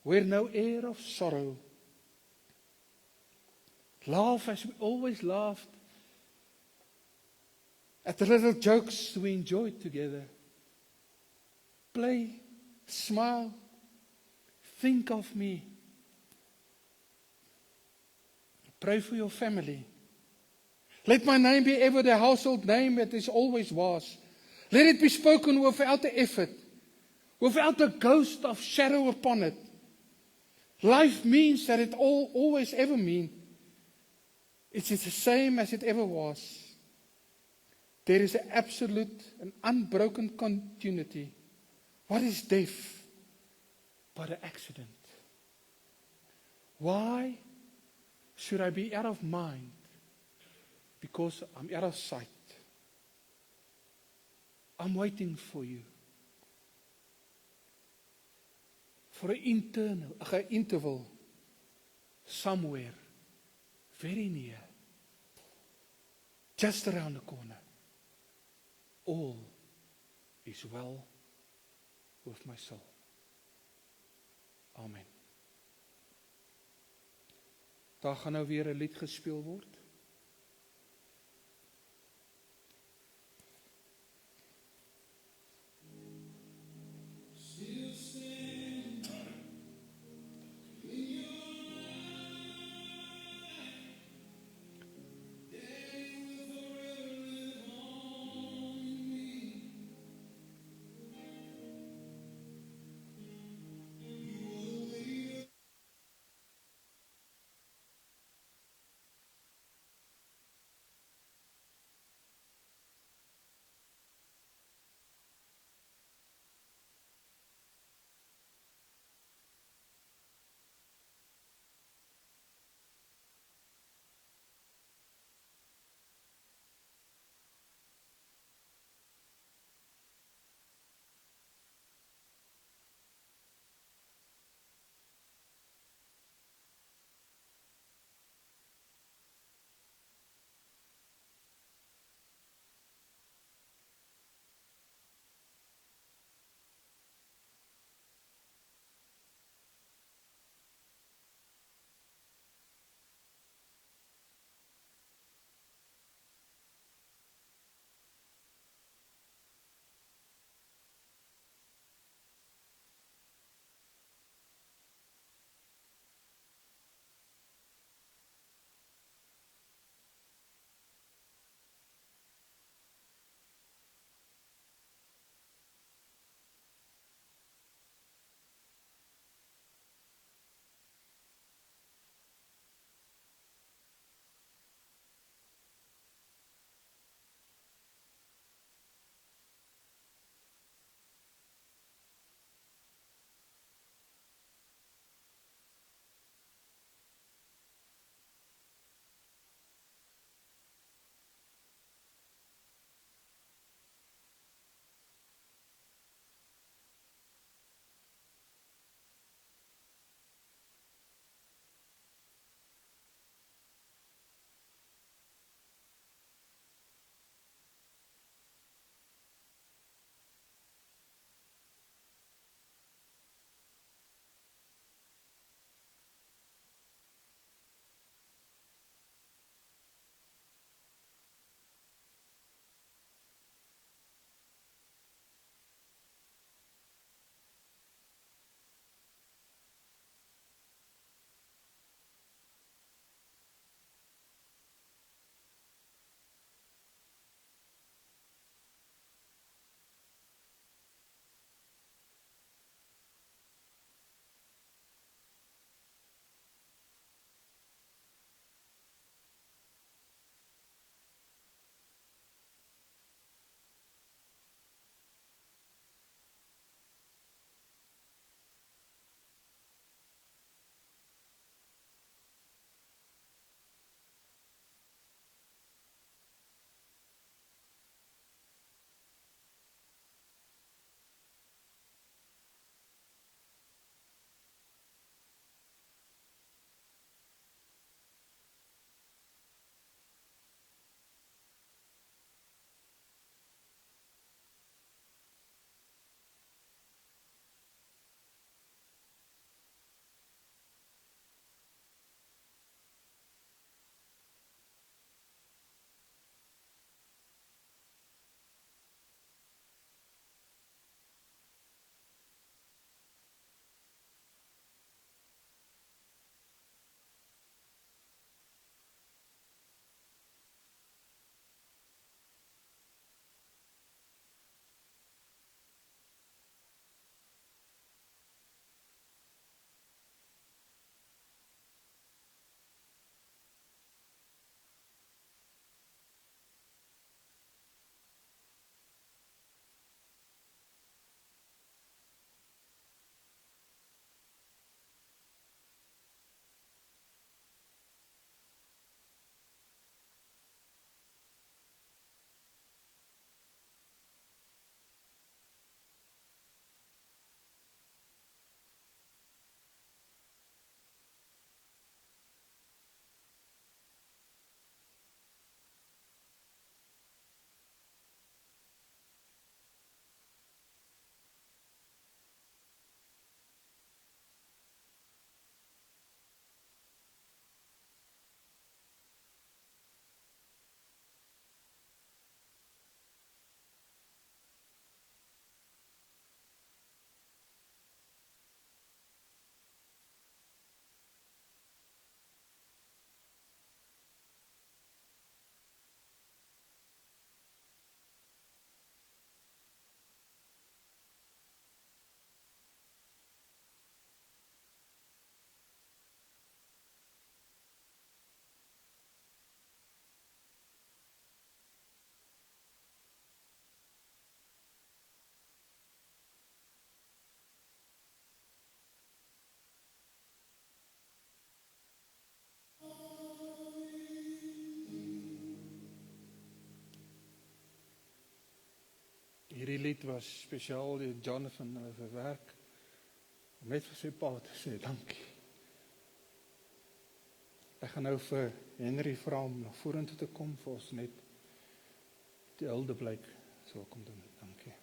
[SPEAKER 1] Wear no air of sorrow. Laugh as we always laughed at the little jokes we enjoyed together. Play, smile, think of me. Pray for your family. Let my name be ever the household name that it always was. Let it be spoken without the effort, without the ghost of shadow upon it. Life means that it always ever mean. It is the same as it ever was. There is an absolute and unbroken continuity. What is death but an accident? Why should I be out of mind? Because I'm out of sight. I'm waiting for you. for an interval, somewhere, very near, just around the corner. All is well with my soul. Amen. Daar gaan nou weer 'n lied gespeel word. Hierdie lied was spesiaal deur Jonathan se werk om net vir sy pa te sê dankie. Ek gaan nou vir Henry vra om na vorentoe te kom vir ons net die Huldeblyk sal kom doen. Dankie.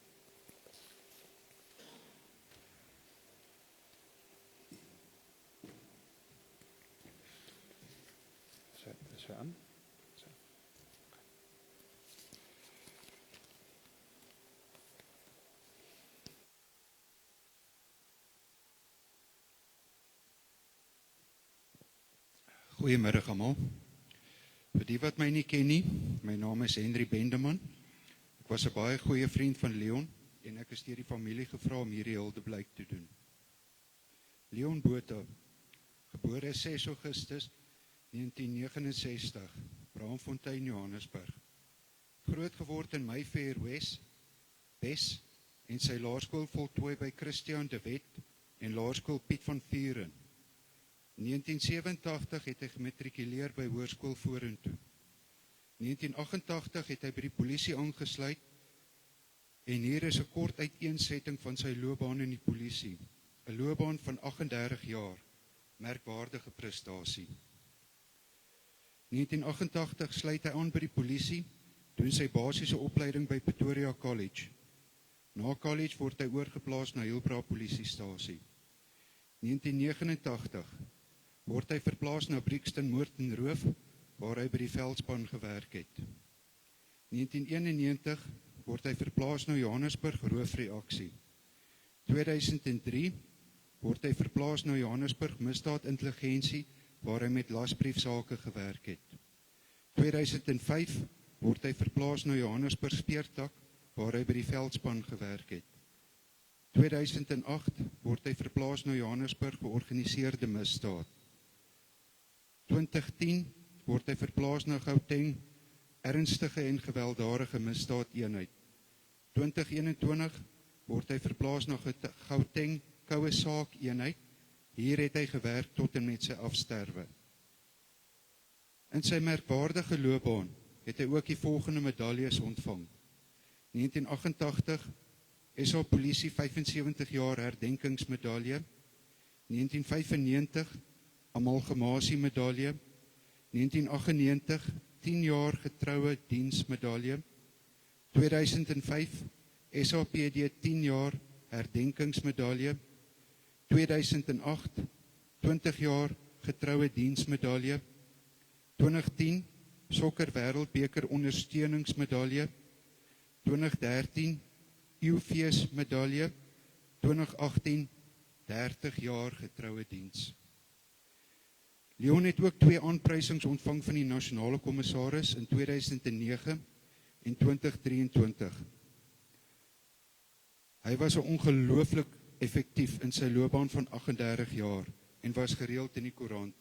[SPEAKER 1] Is hy aan?
[SPEAKER 2] Goeiemiddag almal. Vir die wat my nie ken nie, my naam is Henry Bendeman. Ek was 'n baie goeie vriend van Leon en ek is deur die familie gevra om hierdie Huldeblyk te doen. Leon Botha, gebore 6 Augustus 1969, Braamfontein, Johannesburg. Groot geword in Mayfair West, Wes en sy laerskool voltooi by Christian de Wet en laerskool Piet van Vuren. In 1987 het hy gematrikuleer by Hoërskool Vorentoe. 1988 het hy by die polisie aangesluit en hier is 'n kort uiteensetting van sy loopbaan in die polisie. 'n Loopbaan van 38 jaar, merkwaardige prestasie. 1988 sluit hy aan by die polisie, doen sy basiese opleiding by Pretoria College. Na college word hy oorgeplaas na Hillbrow polisiestasie. 1989 word hy verplaas na Brixton Moord en Roof, waar hy by die veldspan gewerk het. 1991 word hy verplaas na Johannesburg Roofreaksie. 2003 word hy verplaas na Johannesburg Misdaadintelligensie, waar hy met lasbriefsake gewerk het. 2005 word hy verplaas na Johannesburg Speurtak, waar hy by die veldspan gewerk het. 2008 word hy verplaas na Johannesburg georganiseerde misdaad. 2010 word hy verplaas na Gauteng, ernstige en gewelddadige misdaadeenheid. 2021 word hy verplaas na Gauteng koue saak eenheid. Hier het hy gewerk tot en met sy afsterwe. In sy merkwaardige loopbaan het hy ook die volgende medaljes ontvang. 1988 SA Polisie 75 jaar herdenkingsmedalje, 1995 amalgamasie medalje, 1998 10 jaar getroue diensmedalje, 2005 SAPD 10 jaar herdenkingsmedalje, 2008 20 jaar getroue diensmedalje, 2010 Sokker Wêreldbeker ondersteuningsmedalje, 2013 Eufees medalje, 2018 30 jaar getroue diens. Leon het ook 2 aanprysings ontvang van die nasionale kommissaris in 2009 en 2023. Hy was ongelooflik effektief in sy loopbaan van 38 jaar en was gereeld in die koerant.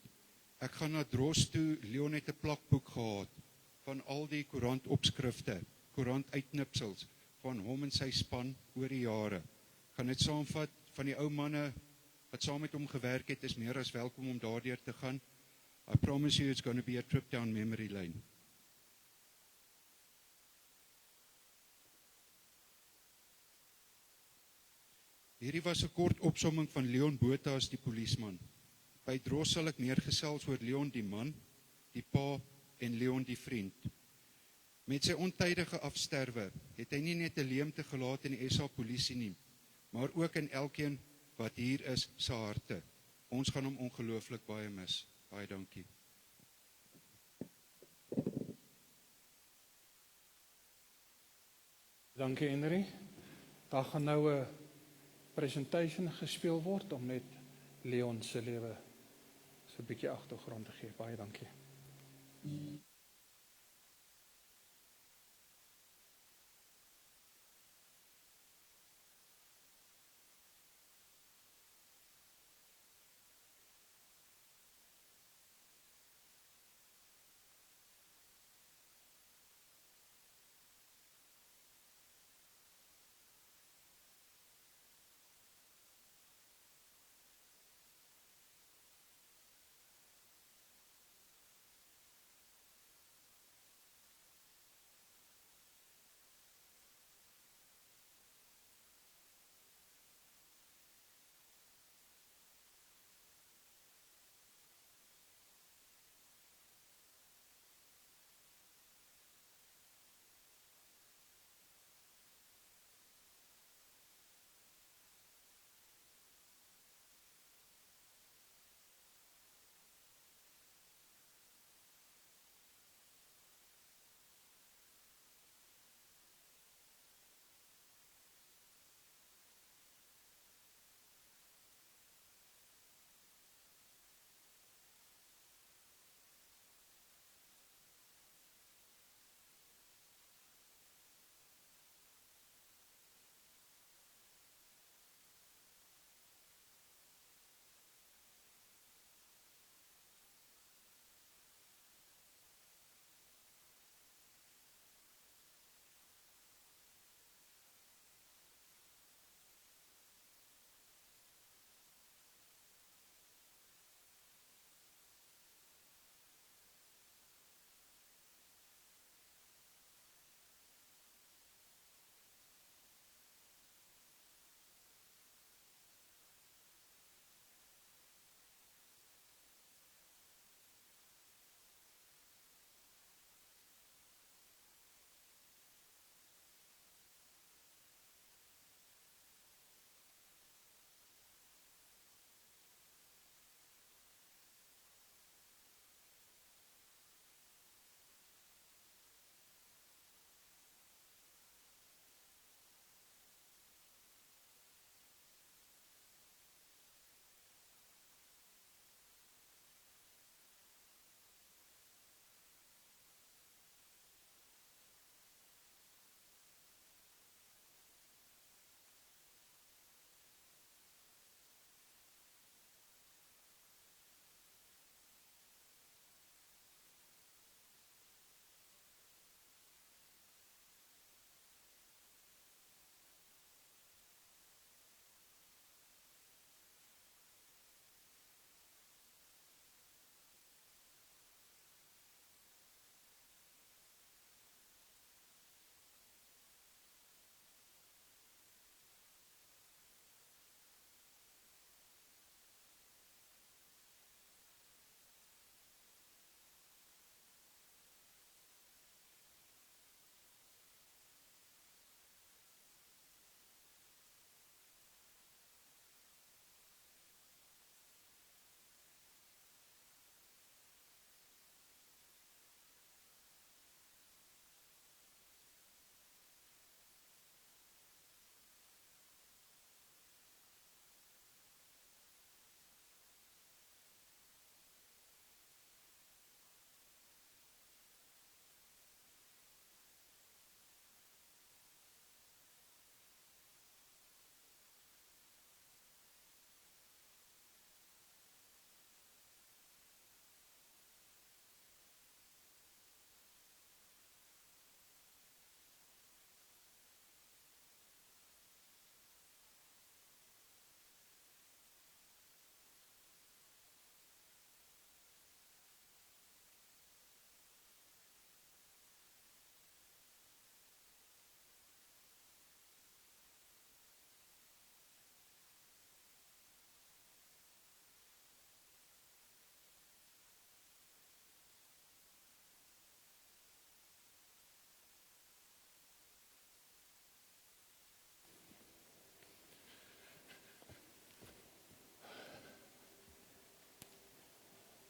[SPEAKER 2] Ek gaan na Dros toe, Leon het 'n plakboek gehad van al die koerantopskrifte, koerantuitnipsels van hom en sy span oor die jare. Gaan dit saamvat van die ou manne wat saam met hom gewerk het, is meer as welkom om daardeur te gaan. I promise you it's going to be a trip down memory lane. Hierdie was 'n kort opsomming van Leon Botha as die polisieman. By Dros sal ek meer gesels oor Leon die man, die pa en Leon die vriend. Met sy ontydige afsterwe het hy nie net 'n leemte gelaat in die SA polisie nie, maar ook in elkeen wat hier is se harte. Ons gaan hom ongelooflik baie mis. Baie dankie.
[SPEAKER 1] Dankie Henry. Daar gaan nou 'n presentation gespeel word om net Leon se lewe so 'n bietjie agtergrond te gee. Baie dankie.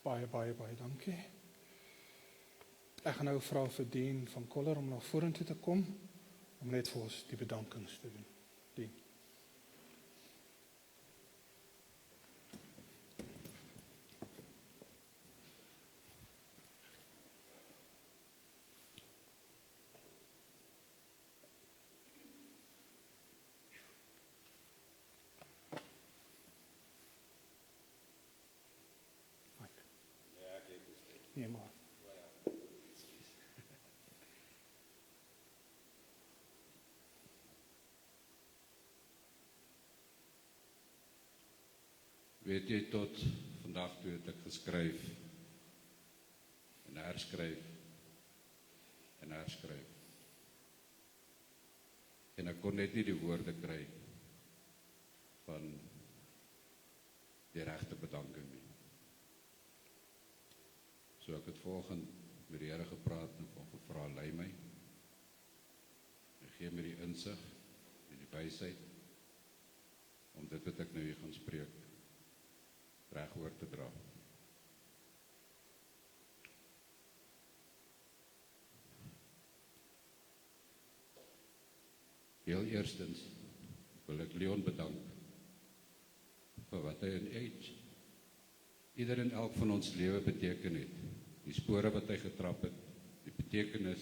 [SPEAKER 1] Baie dankie. Ek gaan nou vra vir Dien van Koller om na vorentoe te kom, om net vir ons die bedankings te doen. Dien. Nee, maar.
[SPEAKER 3] Weet jy, tot vandag toe het ek geskryf en herskryf en herskryf. En ek kon net nie die woorde kry van die regte bedanking nie. So ek het volgend met die Here gepraat en hom gevra, lei my. Hy gee my die insig en die wysheid om dit wat ek nou hier gaan spreek reg oor te dra. Heel eerstens wil ek Leon bedank vir wat hy in ieder en elk van ons lewe beteken het. Die spore wat hy getrap het, die betekenis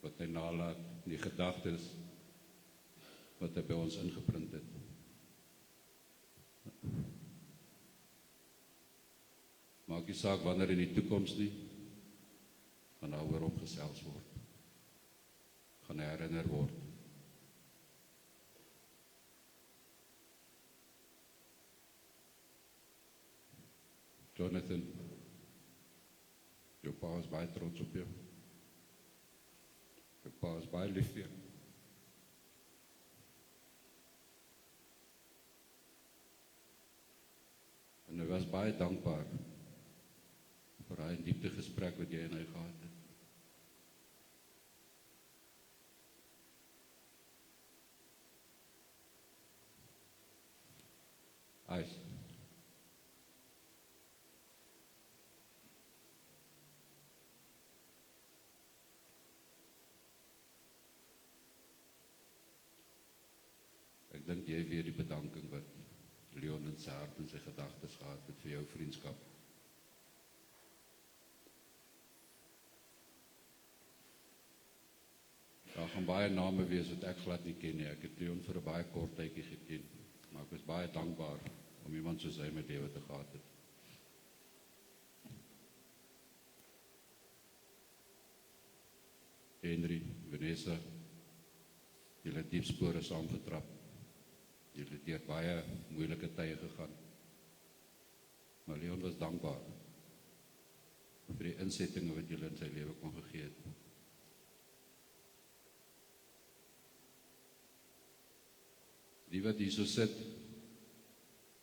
[SPEAKER 3] wat hy nalaat, die gedagtes wat hy by ons ingeprint het. Maak nie saak wanneer in die toekoms nie, gaan daar oor hom gesels word. Gaan hy herinner word. Jonathan, jou pa is baie trots op jou. Jou pa is baie lief vir jou. En hy was baie dankbaar vir hy diepte gesprek wat jy en hy gehad het. Ys. Ek dink jy weer die bedanking wat Leon in sy hart en sy gedagtes gehad het vir jou vriendskap. Daar gaan baie name wees wat ek glad nie ken nie. Ek het Leon vir 'n baie kort tydjie geken, maar ek was baie dankbaar om iemand soos hy in my lewe te gehad het. Henry, Vanessa, julle het diep spore saamgetrap. Julle het deur baie moeilike tye gegaan. Maar Leon was dankbaar vir die insettinge wat julle in sy lewe kon gegee het. Die wat hier so sit,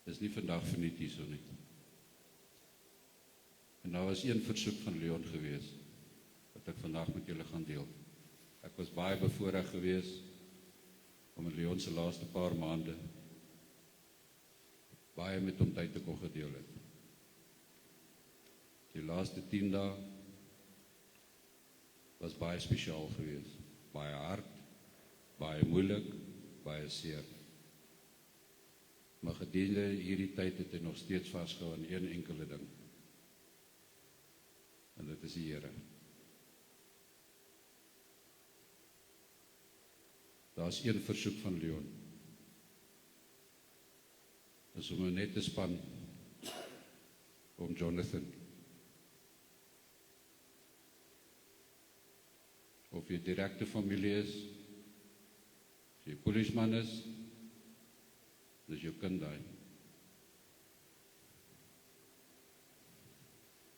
[SPEAKER 3] is nie vandag verniet hier so nie. En daar was een versoek van Leon gewees, wat ek vandag met julle gaan deel. Ek was baie bevoorreg gewees, om in Leon se laaste paar maande baie met hom tyd te kon gedeel het. Die laaste 10 dae was baie spesiaal gewees. Baie hard, baie moeilik, baie seer. Maar gedurende hierdie tyd het hy nog steeds vasgehou aan een enkele ding. En dit is die Here. Daar is een versoek van Leon. Is om net te span om Jonathan. Of jy direkte familie is, as jy polisman is, dis jou kind daai.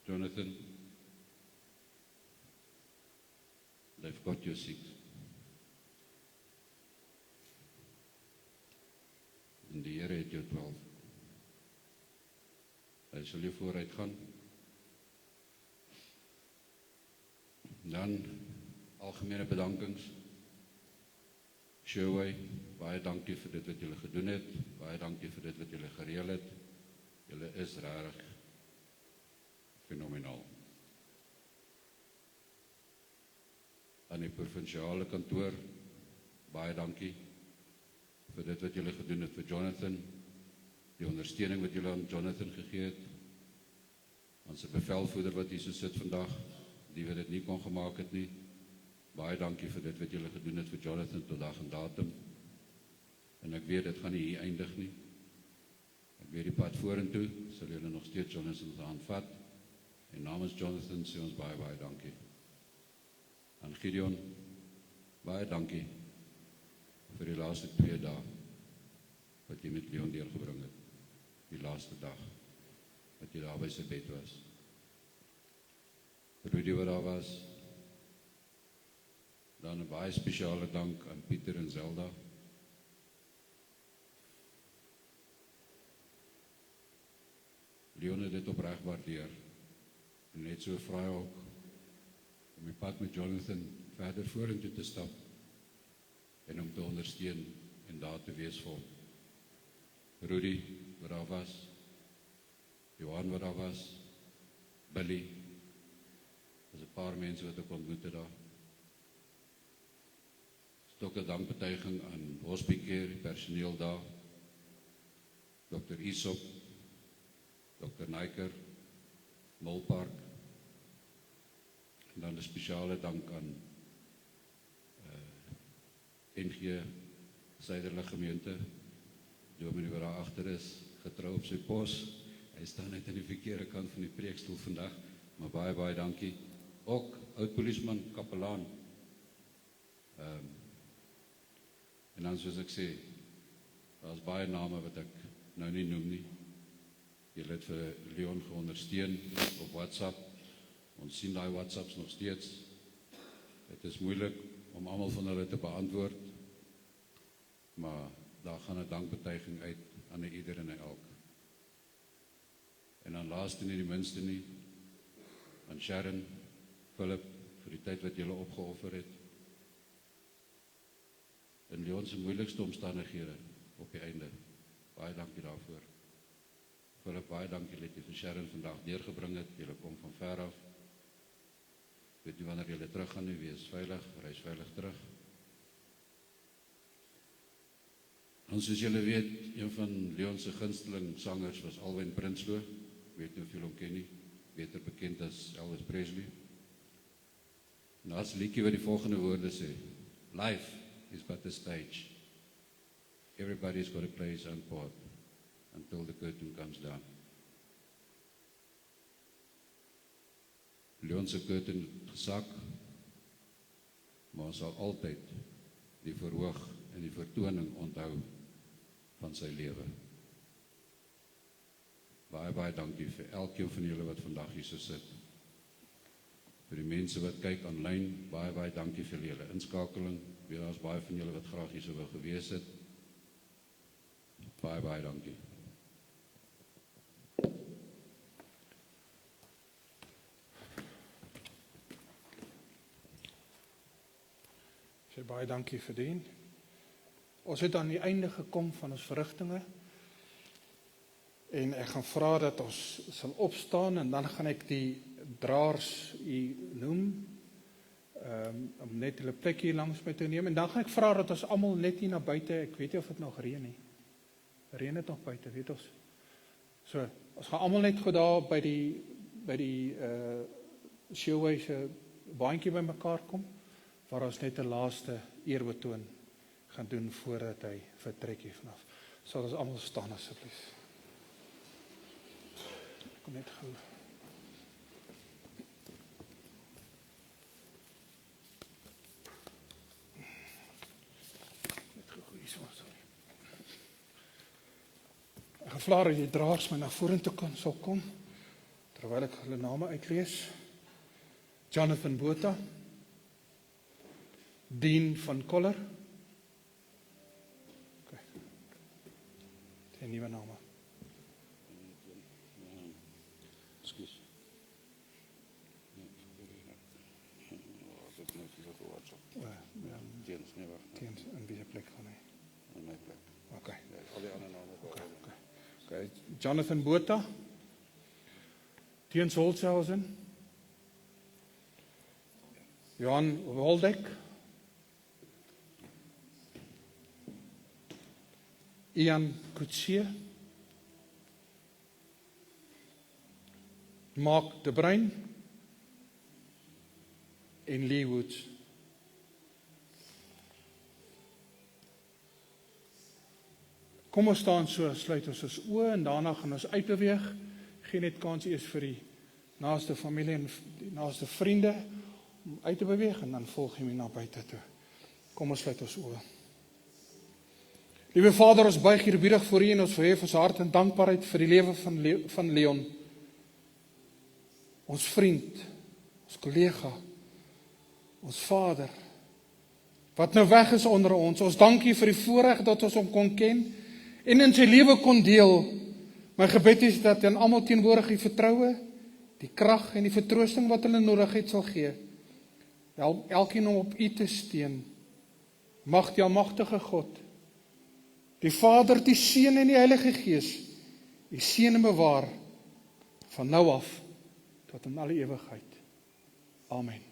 [SPEAKER 3] Jonathan, they've got your 6. En die Here het jou 12. Hy sal jou vooruit gaan. Dan algemene bedankings. Showway, baie dankie vir dit wat julle gedoen het. Baie dankie vir dit wat julle gereël het. Julle is regtig fenomenaal. Aan die provinsiale kantoor, baie dankie vir dit wat julle gedoen het vir Jonathan, die ondersteuning wat julle aan Jonathan gegee het, aan sy bevelvoerder wat hier so sit vandag, die wat dit nie kon gemaak het nie, baie dankie vir dit wat julle gedoen het vir Jonathan tot dag en datum, en ek weet, dit gaan nie hier eindig nie, ek weet die pad vorentoe, sal julle nog steeds Jonathan aanvat, en namens Jonathan sê ons baie, baie dankie. Aan Gideon, baie dankie vir die laaste 2 dae, wat jy met Leon deurgebring het, die laaste dag, wat jy daar by sy bed was. Rudy wat daar was, dan 'n baie spesiale dank aan Pieter en Zelda. Leon het dit opreg waardeer, en net so vra hy ook, om die pad met Jonathan verder vorentoe te stap, en om te ondersteun, en daar te wees vir hom. Rudy wat daar was, Johan wat daar was, Billy, is 'n paar mense wat ek ontmoet het daar. Ook 'n dankbetuiging aan Hospicare, die personeel daar, Dr. Isop, Dr. Naiker, Molpark, en dan 'n spesiale dank aan NG Suiderlig gemeente, dominee wat daar agter is, getrou op sy pos, hy staan net aan die verkeerde kant van die preekstoel vandag, maar baie, baie dankie. Ook oud-polisieman, kapelaan, en dan soos ek sê, daar is baie name wat ek nou nie noem nie. Julle het vir Leon geondersteun op WhatsApp, ons sien daai WhatsApps nog steeds. Het is moeilik om almal van hulle te beantwoord, maar daar gaan 'n dankbetuiging uit aan ieder en elk. En dan laaste nie die minste nie, aan Sharon, Philip, vir die tyd wat julle opgeoffer het, in Leon se moeilikste omstandighede op die einde. Baie dankie daarvoor. Philip, baie dankie dat jy vir Sharon vandag deurgebring het, julle kom van ver af. Weet nie wanneer julle terug gaan nie, wees veilig, reis veilig terug. En soos julle weet, een van Leon se gunsteling sangers was Alwyn Prinsloo, weet nie of julle hom ken nie, beter bekend as Elvis Presley. En daar's 'n liedjie wat die volgende woorde sê: Life is but a stage. Everybody's got to play his own part until the curtain comes down. Leon se curtain het gesak, maar ons sal altyd die verhoog en die vertoning onthou van sy lewe. Baie, baie dankie vir elkeen van julle wat vandag hier so sit. Vir die mense wat kyk aanlyn, baie, baie dankie vir julle inskakeling. Daar is baie van julle wat graag hier so wou gewees het. Baie, baie dankie.
[SPEAKER 1] Sê baie dankie verdien. Ons het aan die einde gekom van ons verrigtinge, en ek gaan vra dat ons sal opstaan, en dan gaan ek die draers noem, om net hulle plek hier langs my te neem, en dan gaan ek vra dat ons almal net hier na buite, ek weet nie of het nog reën nie, reën het nog buite, weet ons, so, ons gaan almal net goed daar by die Showway se baantjie by mekaar kom, waar ons net 'n laaste eerbetoon gaan doen voordat hy vertrek hier vanaf. Sal ons almal staan asseblief. Kom net gou. Net gou hier so. Ek gaan vra dat die draers my na vorentoe sal kom, terwyl ek hulle name uitlees. Jonathan Botha, Dean van Koller. Okay. Die nuwe name.
[SPEAKER 3] Ekskuus. Teens, nee, wag.
[SPEAKER 1] Teens, in wie se plek gaan hy?
[SPEAKER 3] In my plek.
[SPEAKER 1] Okay.
[SPEAKER 3] Ja, al die ander name.
[SPEAKER 1] Okay. Jonathan Botha, Jens Holzhausen, Johan Waldeck, Ian Coetzee, Mark de Bruin en Lee Woods. Kom ons staan so, sluit ons oë en daarna gaan ons uitbeweeg. Geen net kans eers vir die naaste familie en die naaste vriende om uit te beweeg en dan volg jy na buite toe. Kom ons sluit ons oë. Liewe Vader, ons buig hier eerbiedig voor U en ons verhef ons hart in dankbaarheid vir die lewe van Leon. Ons vriend, ons kollega, ons vader, wat nou weg is onder ons. Ons dank U vir die voorreg dat ons hom kon ken en in sy lewe kon deel. My gebed is dat aan almal teenwoordig die vertroue, die krag en die vertroosting wat hulle nodig het sal gee. Help elkeen om op U te steun. Mag die almagtige God, die Vader, die Seun en die Heilige Gees, U seën en bewaar van nou af tot in alle ewigheid. Amen.